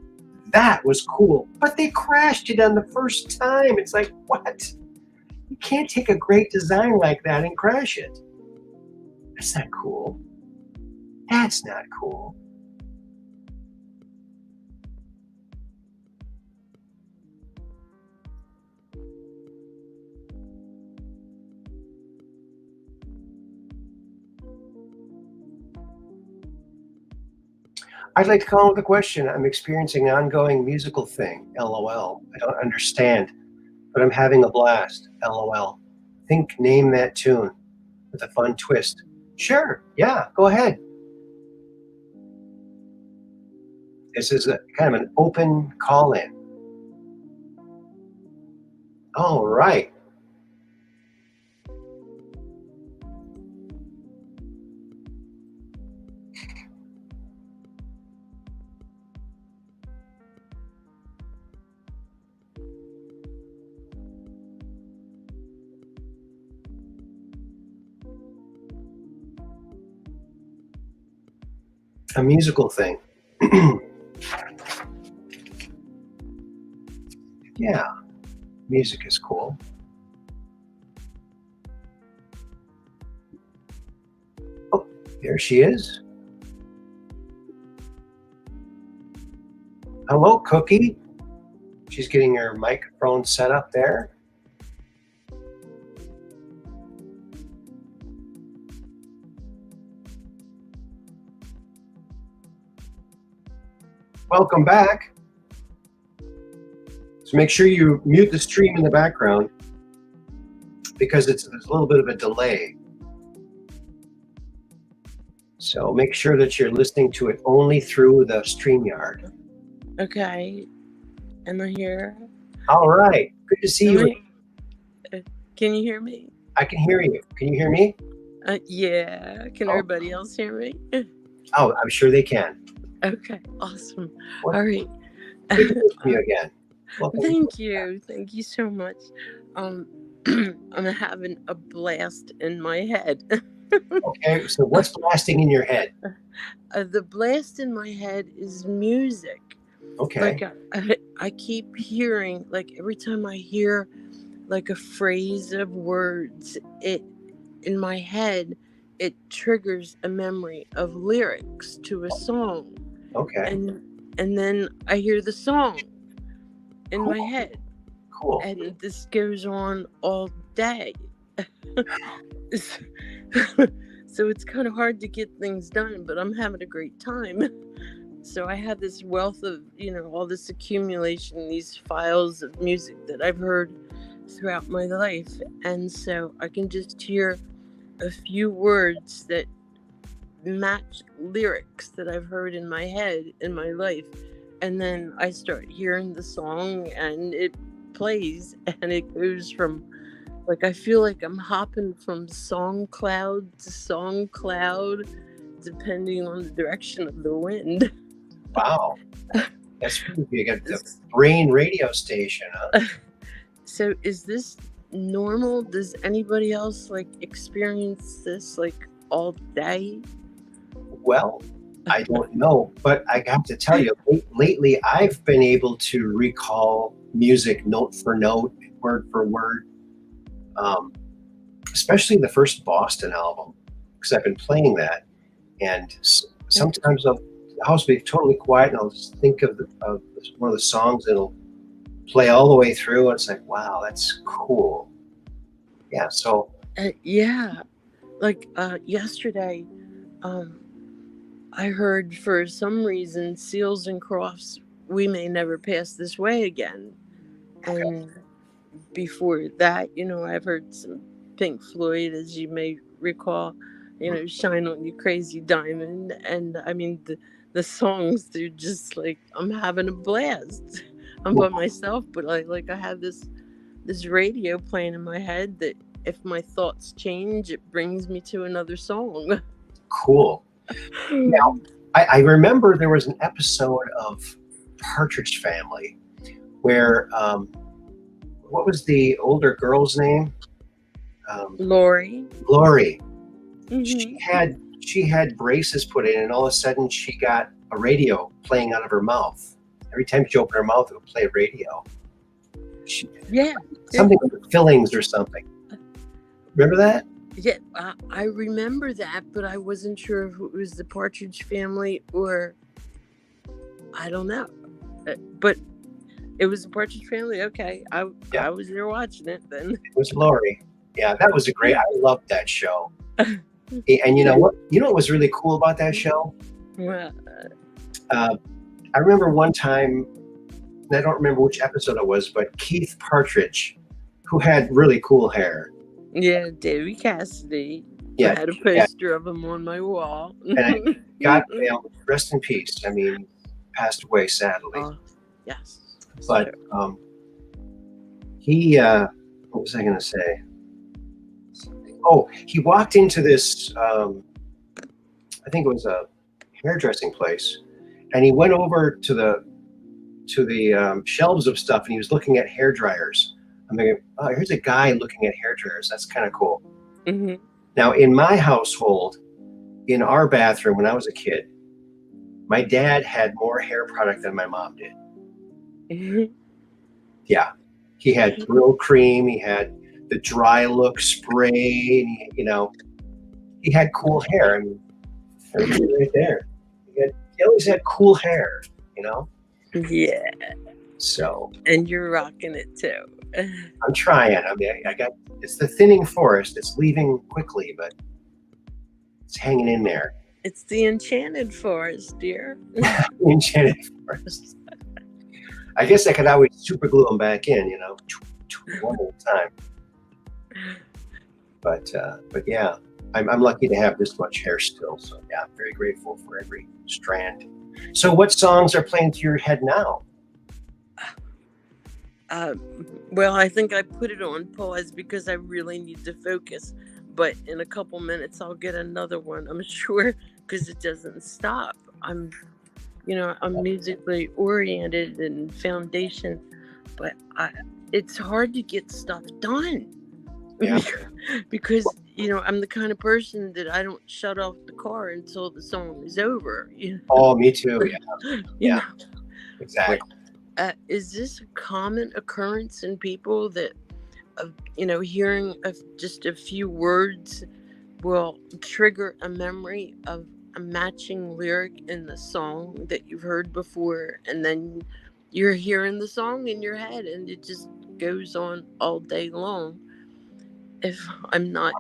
That was cool, but they crashed it on the first time. It's like, what? You can't take a great design like that and crash it. That's not cool. That's not cool. I'd like to call in with a question. I'm experiencing an ongoing musical thing. LOL. I don't understand, but I'm having a blast. LOL. Think, name that tune with a fun twist. Sure. Yeah, go ahead. This is a kind of an open call-in. All right. A musical thing. Yeah, music is cool. Oh, there she is. Hello, Cookie. She's getting her microphone set up there. Welcome back. So make sure you mute the stream in the background because there's a little bit of a delay. So make sure that you're listening to it only through the StreamYard. Okay. Am I here? All right. Good to see you. Can you hear me? I can hear you. Can you hear me? Yeah. Can everybody else hear me? Oh, I'm sure they can. Okay. Awesome. All right. Good to hear from you again. Welcome. Thank you. Thank you so much. I'm having a blast in my head. Okay. So what's blasting in your head? The blast in my head is music. Okay. Like I keep hearing, like every time I hear like a phrase of words, it in my head it triggers a memory of lyrics to a song. Okay. And then I hear the song in my head. Cool. And this goes on all day. So it's kind of hard to get things done, but I'm having a great time. So I have this wealth of, all this accumulation, these files of music that I've heard throughout my life. And so I can just hear a few words that match lyrics that I've heard in my head in my life. And then I start hearing the song and it plays and it goes from, like, I feel like I'm hopping from song cloud to song cloud, depending on the direction of the wind. Wow. That's really big. You got the brain radio station, huh? So is this normal? Does anybody else experience this all day? Well, I don't know, but I have to tell you, lately I've been able to recall music note for note, word for word, especially the first Boston album, because I've been playing that, and sometimes the house will be totally quiet, and I'll just think of one of the songs, and it'll play all the way through, and it's like, wow, that's cool. Yeah, so. Yeah, yesterday, I heard for some reason Seals and Crofts, We May Never Pass This Way Again. Okay. And before that, I've heard some Pink Floyd, as you may recall, Shine On You Crazy Diamond. And I mean, the songs, they're just I'm having a blast. I'm by myself, but I have this radio playing in my head that if my thoughts change, it brings me to another song. Cool. Now, I remember there was an episode of Partridge Family where what was the older girl's name? Lori. Lori. Mm-hmm. She had braces put in, and all of a sudden she got a radio playing out of her mouth. Every time she opened her mouth, it would play radio. Something with the fillings or something. Remember that? Yeah, I remember that, but I wasn't sure if it was the Partridge Family or I don't know. But it was the Partridge Family. Okay, I was there watching it then. It was Lori. Yeah, that was I loved that show. And you know what? You know what was really cool about that show? Well, I remember one time, and I don't remember which episode it was, but Keith Partridge, who had really cool hair. Yeah, Davy Cassidy. Yeah, I had a poster of him on my wall. And God, rest in peace. I mean, passed away sadly. Yes. But he, what was I going to say? Oh, he walked into this, I think it was a hairdressing place, and he went over to the shelves of stuff, and he was looking at hair dryers. I'm thinking, oh, here's a guy looking at hair dryers. That's kind of cool. Mm-hmm. Now, in my household, in our bathroom when I was a kid, my dad had more hair product than my mom did. Mm-hmm. Yeah, he had Brill Cream. He had the Dry Look spray. And he had cool hair. I mean, right there. He always had cool hair. Yeah. So. And you're rocking it too. I'm trying. I mean, it's the thinning forest. It's leaving quickly, but it's hanging in there. It's the enchanted forest, dear. Enchanted forest. I guess I could always super glue them back in, one at a time. But yeah, I'm lucky to have this much hair still. So yeah, I'm very grateful for every strand. So what songs are playing through your head now? Well, I think I put it on pause because I really need to focus. But in a couple minutes, I'll get another one, I'm sure, because it doesn't stop. I'm musically oriented and foundation, but it's hard to get stuff done. Yeah. Because, I'm the kind of person that I don't shut off the car until the song is over. Oh, me too. Yeah. Yeah. Exactly. But, is this a common occurrence in people that, hearing just a few words will trigger a memory of a matching lyric in the song that you've heard before, and then you're hearing the song in your head and it just goes on all day long if I'm not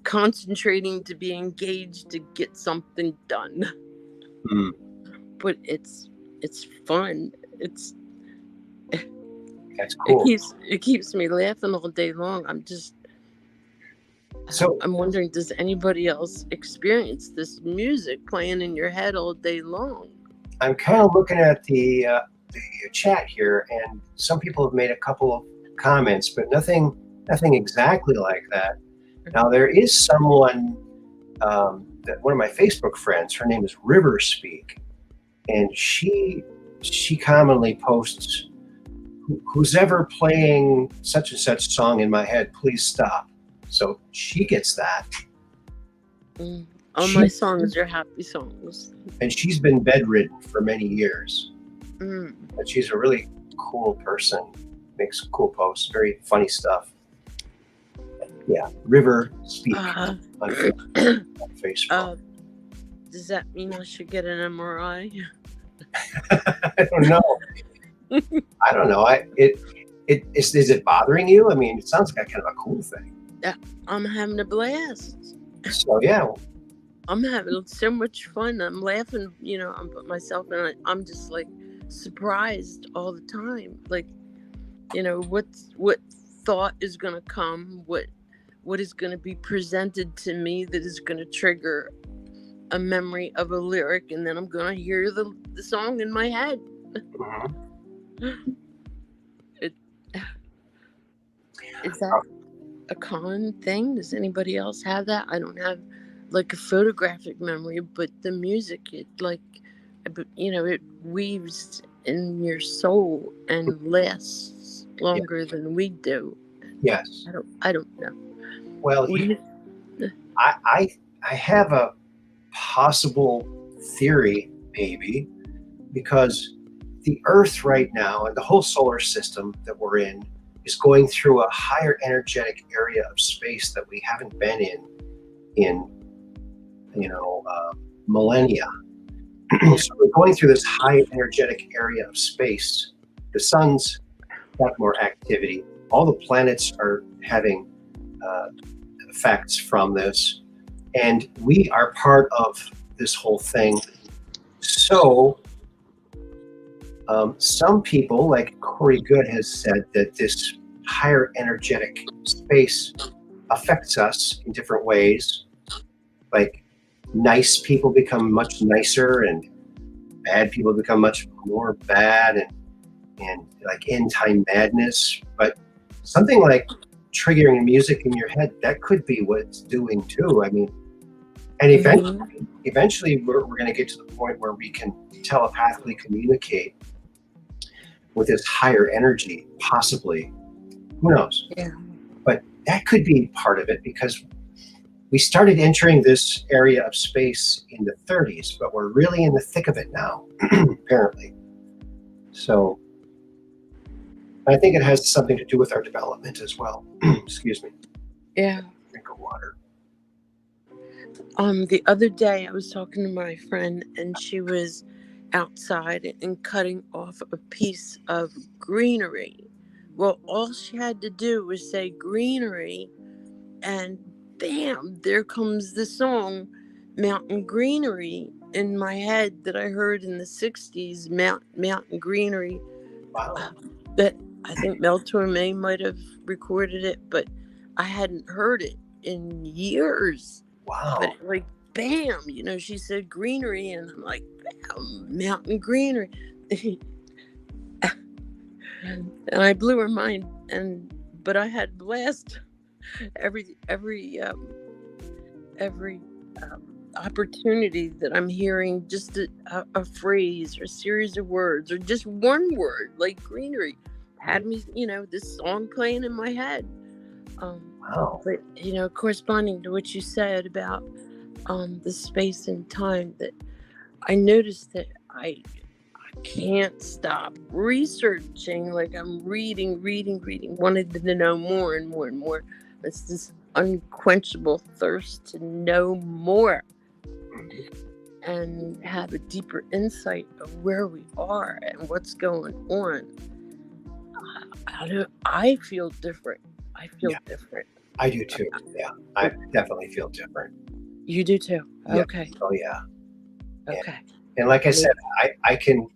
concentrating to be engaged to get something done. But it's fun. That's cool. It keeps me laughing all day long. I'm wondering, does anybody else experience this music playing in your head all day long? I'm kind of looking at the chat here, and some people have made a couple of comments, but nothing exactly like that. Now there is someone that one of my Facebook friends. Her name is River Speak, and she commonly posts, "Who's ever playing such and such song in my head, please stop." So she gets that. All my songs are happy songs. And she's been bedridden for many years. But she's a really cool person. Makes cool posts, very funny stuff. Yeah, River Speak on Facebook. Does that mean I should get an MRI? I don't know. Is it bothering you? I mean, it sounds like kind of a cool thing. Yeah, I'm having a blast. So yeah, I'm having so much fun. I'm laughing, I'm myself, and I'm just like surprised all the time. Like, what thought is gonna come? What is gonna be presented to me that is gonna trigger a memory of a lyric, and then I'm gonna hear the song in my head. Is that a common thing? Does anybody else have that? I don't have like a photographic memory, but the music, it weaves in your soul and lasts longer than we do. Yes. I don't know. Well, I have a possible theory, maybe, because the Earth right now and the whole solar system that we're in is going through a higher energetic area of space that we haven't been in millennia. So we're going through this high energetic area of space. The sun's got more activity. All the planets are having effects from this, and we are part of this whole thing. So some people, like Corey Good has said, that this higher energetic space affects us in different ways. Like nice people become much nicer, and bad people become much more bad, and like end time madness. But something like triggering music in your head, that could be what it's doing too. I mean, and eventually we're going to get to the point where we can telepathically communicate with this higher energy, possibly. Who knows? Yeah. But that could be part of it, because we started entering this area of space in the 30s, but we're really in the thick of it now, apparently. So I think it has something to do with our development as well. Excuse me. Yeah. Drink of water. The other day I was talking to my friend, and she was outside and cutting off a piece of greenery. Well, all she had to do was say greenery, and bam, there comes the song Mountain Greenery in my head that I heard in the 60s, Mountain Greenery. Wow. That I think Mel Torme might have recorded it, but I hadn't heard it in years. Wow. But like, bam, she said greenery, and I'm like, bam, Mountain Greenery. And I blew her mind, but I had blast every opportunity that I'm hearing just a phrase or a series of words or just one word like greenery had me, this song playing in my head. Wow. But corresponding to what you said about the space and time, that I noticed that I can't stop researching. Like I'm reading, wanted to know more and more and more. It's this unquenchable thirst to know more and have a deeper insight of where we are and what's going on. I feel different. I feel different. I do too. Yeah, I definitely feel different. You do too? Yeah. Okay. Oh yeah. Okay. And like I said, I can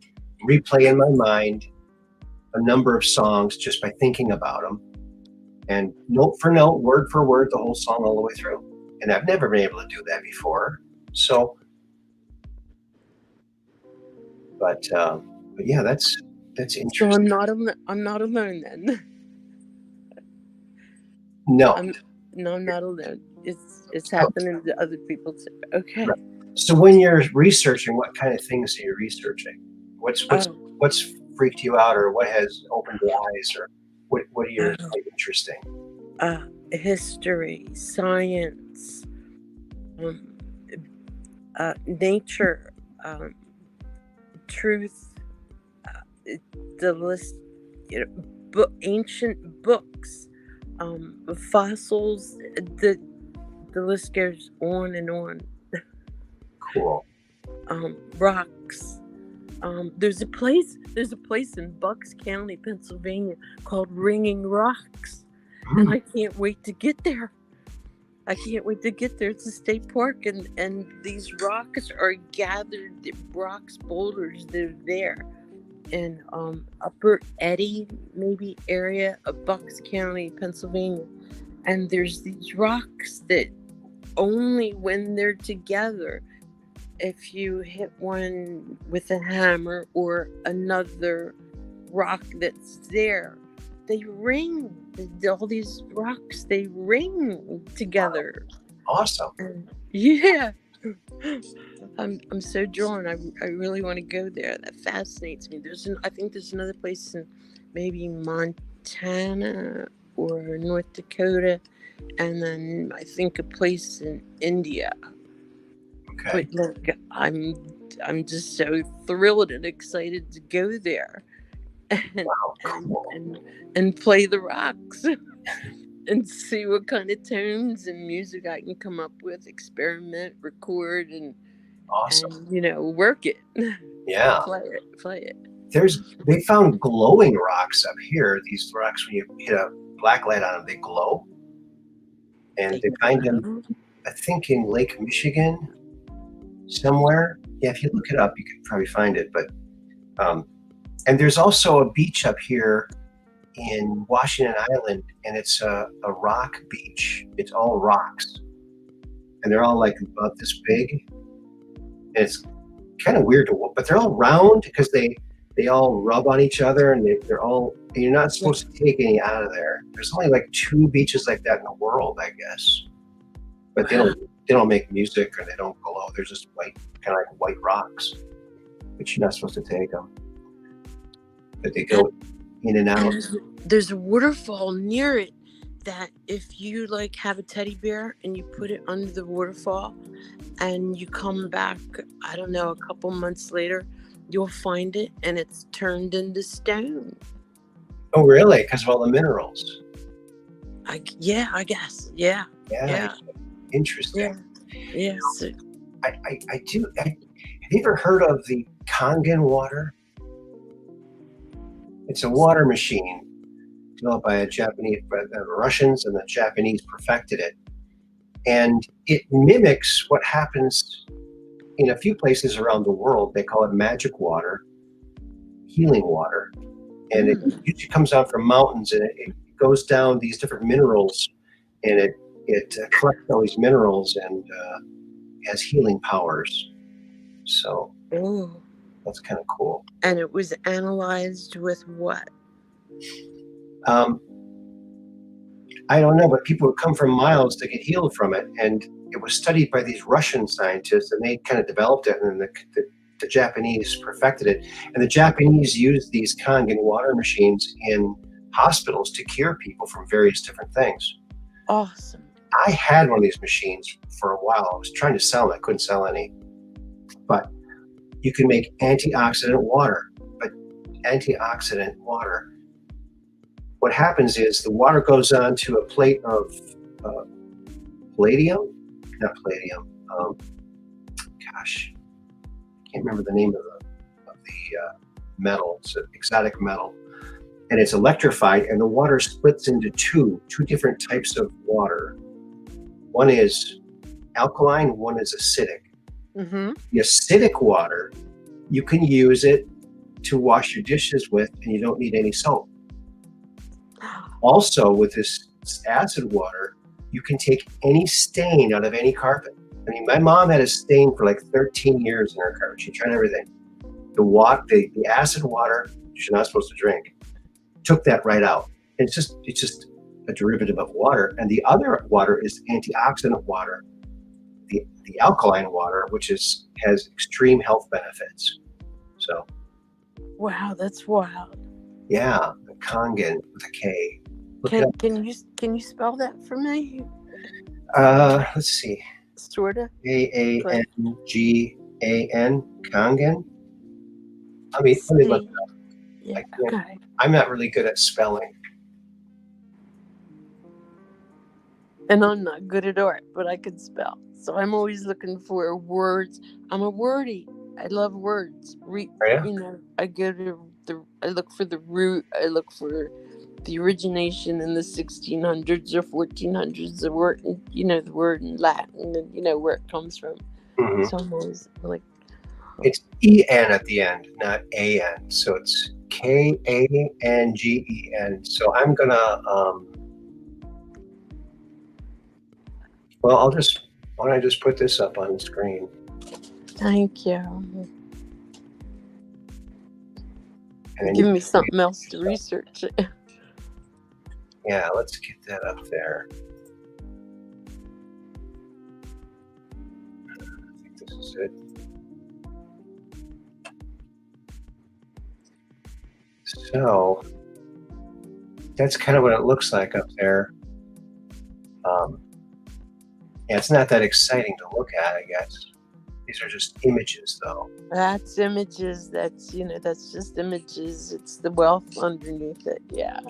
replay in my mind a number of songs just by thinking about them, and note for note, word for word, the whole song all the way through. And I've never been able to do that before. So, but yeah, that's interesting. So I'm not alone then. No. I'm not alone. It's happening to other people too. Okay. Right. So when you're researching, what kind of things are you researching? What's freaked you out, or what has opened your eyes, or what are your interesting? History, science, nature, truth, the list, ancient books, fossils. The list goes on and on. Cool. Rocks. There's a place in Bucks County, Pennsylvania called Ringing Rocks. And I can't wait to get there. It's a state park, and these rocks are gathered, rocks, boulders, they're there in Upper Eddy, maybe area of Bucks County, Pennsylvania. And there's these rocks that only when they're together, if you hit one with a hammer or another rock that's there, they ring. All these rocks, they ring together. Awesome. Yeah. I'm so drawn. I really want to go there. That fascinates me. I think there's another place in maybe Montana or North Dakota, and then I think a place in India. Okay. But look, I'm just so thrilled and excited to go there and Wow, and cool. and, and play the rocks and see what kind of tones and music I can come up with, experiment, record, and Awesome. work it. Yeah. Play it. They found glowing rocks up here. These rocks, when you hit a black light on them, they glow. And they find them, I think, in Lake Michigan somewhere. Yeah, if you look it up, you could probably find it. But and there's also a beach up here in Washington Island, and it's a rock beach. It's all rocks, and they're all like about this big. And it's kind of weird to, but they're all round because they all rub on each other, and they're all. And you're not supposed to take any out of there. There's only like 2 beaches like that in the world, I guess. But they don't make music, or they don't glow. They're just white, kind of like white rocks. But you're not supposed to take them. But they go in and out. There's a waterfall near it that if you like have a teddy bear and you put it under the waterfall and you come back, I don't know, a couple months later, you'll find it and it's turned into stone. Oh, really? Because of all the minerals. I guess. Yeah. Interesting. Yeah. So, I do. Have you ever heard of the Kangen water? It's a water machine developed by the Russians, and the Japanese perfected it. And it mimics what happens in a few places around the world. They call it magic water, healing water. And it usually comes out from mountains, and it goes down these different minerals, and it collects all these minerals and has healing powers. So that's kind of cool. And it was analyzed with what? I don't know, but people would come from miles to get healed from it. And it was studied by these Russian scientists, and they kind of developed it, and then the Japanese perfected it. And the Japanese used these Kangen water machines in hospitals to cure people from various different things. Awesome. I had one of these machines for a while. I was trying to sell them. I couldn't sell any. But you can make antioxidant water. But antioxidant water, what happens is the water goes onto a plate of palladium. Not palladium. Gosh, I can't remember the name of the metal. It's an exotic metal. And it's electrified, and the water splits into two different types of water. One is alkaline, one is acidic. Mm-hmm. The acidic water, you can use it to wash your dishes with, and you don't need any soap. Also, with this acid water, you can take any stain out of any carpet. I mean, my mom had a stain for like 13 years in her carpet. She tried everything. The acid water, you're not supposed to drink, took that right out. And it's just a derivative of water. And the other water is antioxidant water, the alkaline water, which has extreme health benefits. So, wow, that's wild. yeah, the Kangen with a K. Can you spell that for me? Let's see. Sorta. Kangan. Kangen. Let me look it up. Yeah, okay. I'm not really good at spelling. And I'm not good at art, but I can spell. So I'm always looking for words. I'm a wordy. I love words. I go to I look for the root. I look for the origination in the 1600s or 1400s. The word, the word in Latin, and where it comes from. Mm-hmm. So I'm always like. It's E-N at the end, not A-N. So it's Kangen. So I'm gonna why don't I just put this up on the screen? Thank you. And give me something else to research. Yeah, let's get that up there. it? So that's kind of what it looks like up there. Yeah, it's not that exciting to look at, I guess. These are just images, though. That's images. That's that's just images. It's the wealth underneath it. Yeah.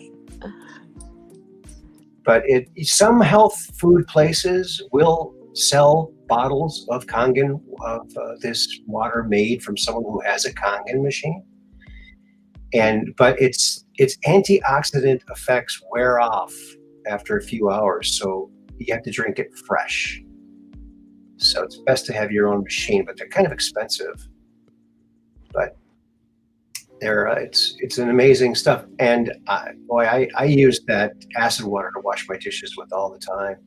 But some health food places will sell bottles of Kangen, of this water made from someone who has a Kangen machine. But its antioxidant effects wear off after a few hours, so you have to drink it fresh. So it's best to have your own machine, but they're kind of expensive. But it's an amazing stuff. And I use that acid water to wash my dishes with all the time.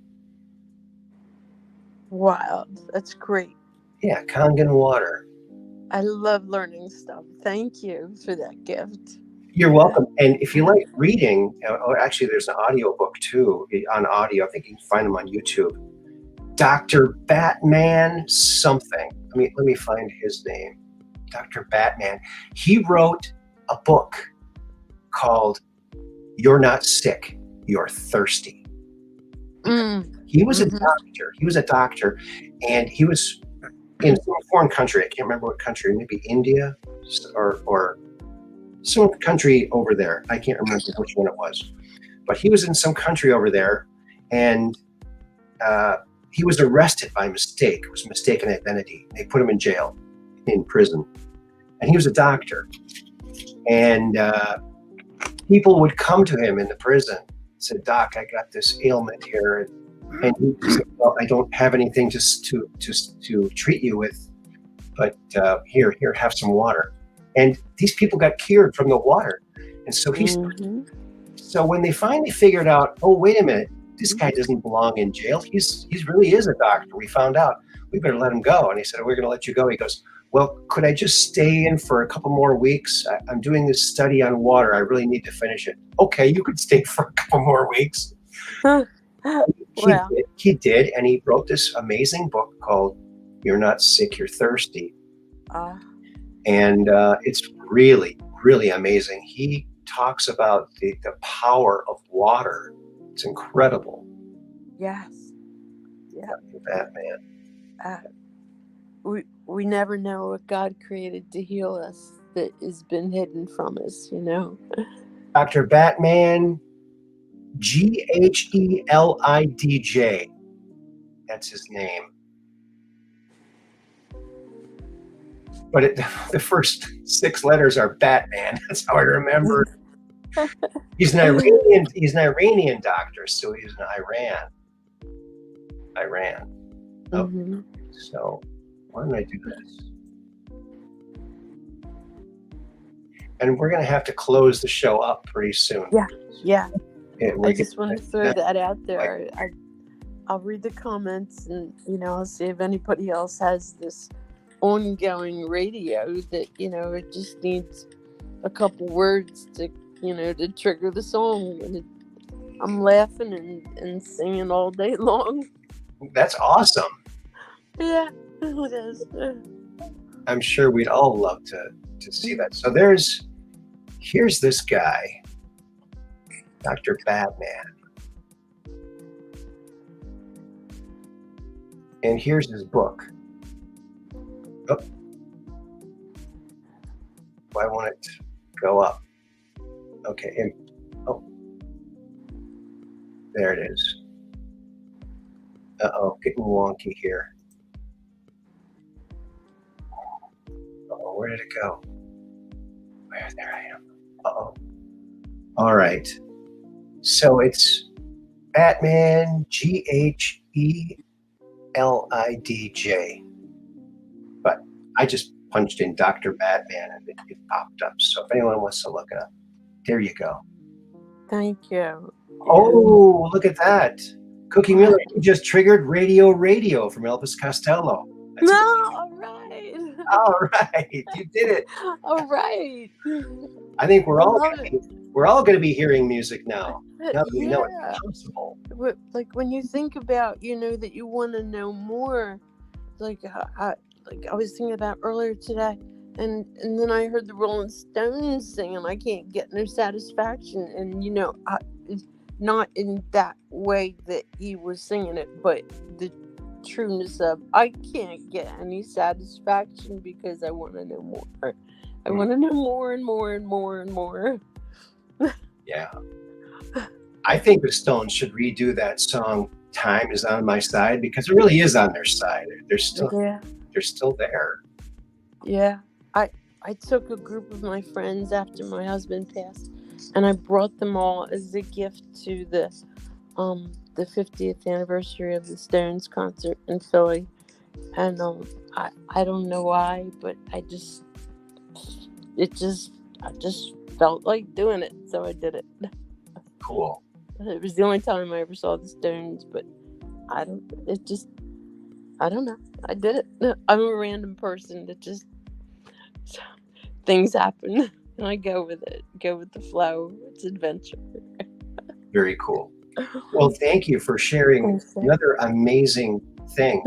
Wow, that's great. Yeah, Kangen water. I love learning stuff. Thank you for that gift. You're welcome. And if you like reading, or actually there's an audio book too on audio. I think you can find them on YouTube. Dr. Batman something. Let me find his name. Dr. Batman. He wrote a book called "You're Not Sick, You're Thirsty." He was a doctor. He was a doctor, and he was in some foreign country. I can't remember what country. Maybe India or some country over there. I can't remember which one it was, but he was in some country over there, and he was arrested by mistake. It was mistaken identity. They put him in jail, in prison, and he was a doctor. And people would come to him in the prison and said, "Doc, I got this ailment here," and he said, "Well, I don't have anything to treat you with, but here, have some water." And these people got cured from the water. And so so when they finally figured out, oh, wait a minute, this guy doesn't belong in jail. He's really is a doctor. We found out. We better let him go. And he said, "We're going to let you go." He goes, "Well, could I just stay in for a couple more weeks? I'm doing this study on water. I really need to finish it." "Okay, you could stay for a couple more weeks." He did, and he wrote this amazing book called "You're Not Sick, You're Thirsty." And it's really, really amazing. He talks about the power of water. It's incredible. Yes. Yeah. Batman. We never know what God created to heal us that has been hidden from us, Dr. Batman, Ghelidj. That's his name. But the first 6 letters are Batman. That's how I remember. He's an Iranian doctor, so he's in Iran. Oh, so why don't I do this? And we're going to have to close the show up pretty soon. Yeah. I just want to throw that out there. I'll read the comments, and I'll see if anybody else has this ongoing radio that it just needs a couple words to to trigger the song, and I'm laughing and singing all day long. That's awesome. Yeah, it is. I'm sure we'd all love to see that. So here's this guy, Dr. Batman, and here's his book. Oh, I want it to go up. Okay, and there it is. Getting wonky here. Where did it go? There I am. All right. So it's Batman, Ghelidj. But I just punched in Dr. Batman and it popped up. So if anyone wants to look it up, there you go. Thank you. Oh, look at that. Cookie Miller, you just triggered Radio from Elvis Costello. All right. All right. You did it. All right. I think we're all going to be hearing music now. Now that we know it's possible. Like when you think about, that you want to know more, like like I was thinking about earlier today, and then I heard the Rolling Stones sing, and I can't get no satisfaction. And it's not in that way that he was singing it, but the trueness of I can't get any satisfaction because I want to know more. I want to know more and more and more and more. Yeah. I think the Stones should redo that song "Time Is on My Side" because it really is on their side. They're still there. Yeah. I took a group of my friends after my husband passed, and I brought them all as a gift to the 50th anniversary of the Stones concert in Philly. And I don't know why, but I just felt like doing it, so I did it. Cool. It was the only time I ever saw the Stones, but I don't know. I did it. I'm a random person that just things happen and I go with it. Go with the flow. It's adventure. Very cool. Well, thank you for sharing another amazing thing.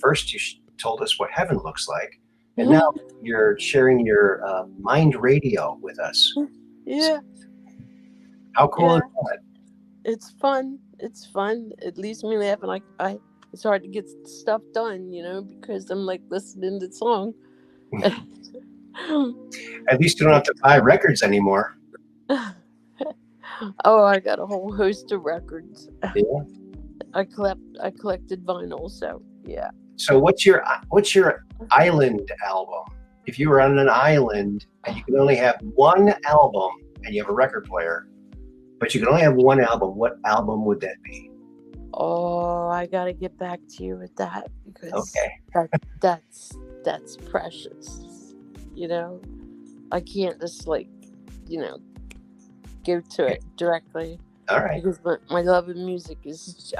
First, you told us what heaven looks like, and now you're sharing your mind radio with us. Yeah. How cool is that? It's fun. It's fun. It leaves me laughing. It's hard to get stuff done, because I'm like listening to the song. At least you don't have to buy records anymore. Oh, I got a whole host of records. Yeah. I collected vinyl, so yeah. So what's your island album? If you were on an island and you could only have one album and you have a record player, but you can only have one album, what album would that be? Oh, I gotta get back to you with that because that's precious. I can't just go to it directly. All right. Because my love of music is,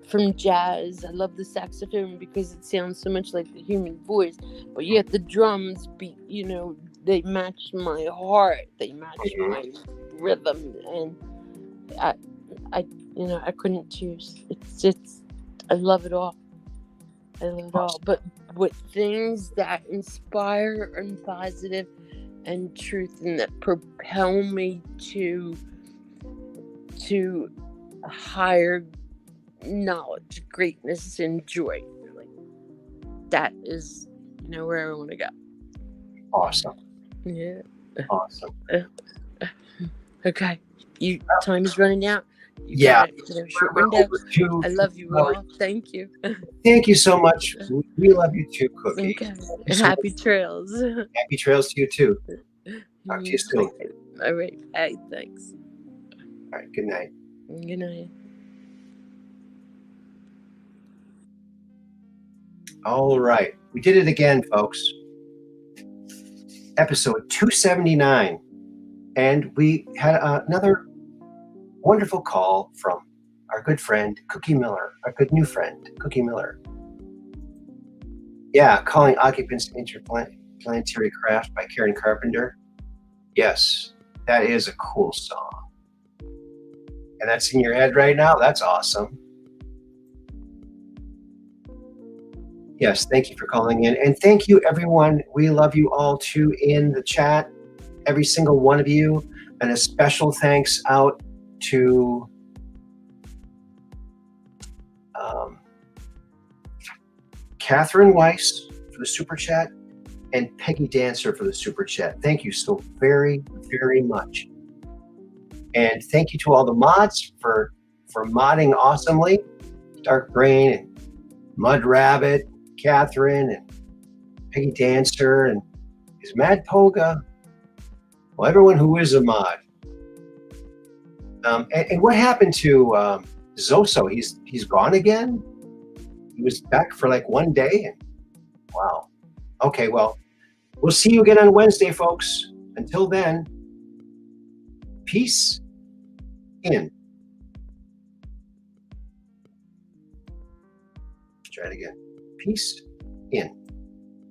from jazz. I love the saxophone because it sounds so much like the human voice. But yet the drums beat, they match my heart. They match my rhythm, and I couldn't choose. It's I love it all. I love it all. But with things that inspire and positive and truth and that propel me to a higher knowledge, greatness, and joy. That is, where I want to go. Awesome. Yeah. Awesome. Okay. Time is running out. Yeah. Short window. I love you all. Thank you. Thank you so much. We love you too, Cookie. Okay. Happy trails. Happy trails to you too. Talk to you soon. All right. Hey, thanks. All right. Good night. Good night. All right. We did it again, folks. Episode 279. And we had another wonderful call from our good friend, Cookie Miller, our good new friend, Cookie Miller. Yeah, Calling Occupants Interplanetary Craft by Karen Carpenter. Yes, that is a cool song. And that's in your head right now? That's awesome. Yes, thank you for calling in. And thank you, everyone. We love you all, too, in the chat. Every single one of you. And a special thanks out to Catherine Weiss for the super chat and Peggy Dancer for the super chat. Thank you so very, very much. And thank you to all the mods for modding awesomely. Dark Brain and Mud Rabbit, Catherine and Peggy Dancer and is Mad Poga. Well, everyone who is a mod. And what happened to Zoso? He's gone again? He was back for like one day? And wow. Okay, well, we'll see you again on Wednesday, folks. Until then, peace in. Try it again. Peace in.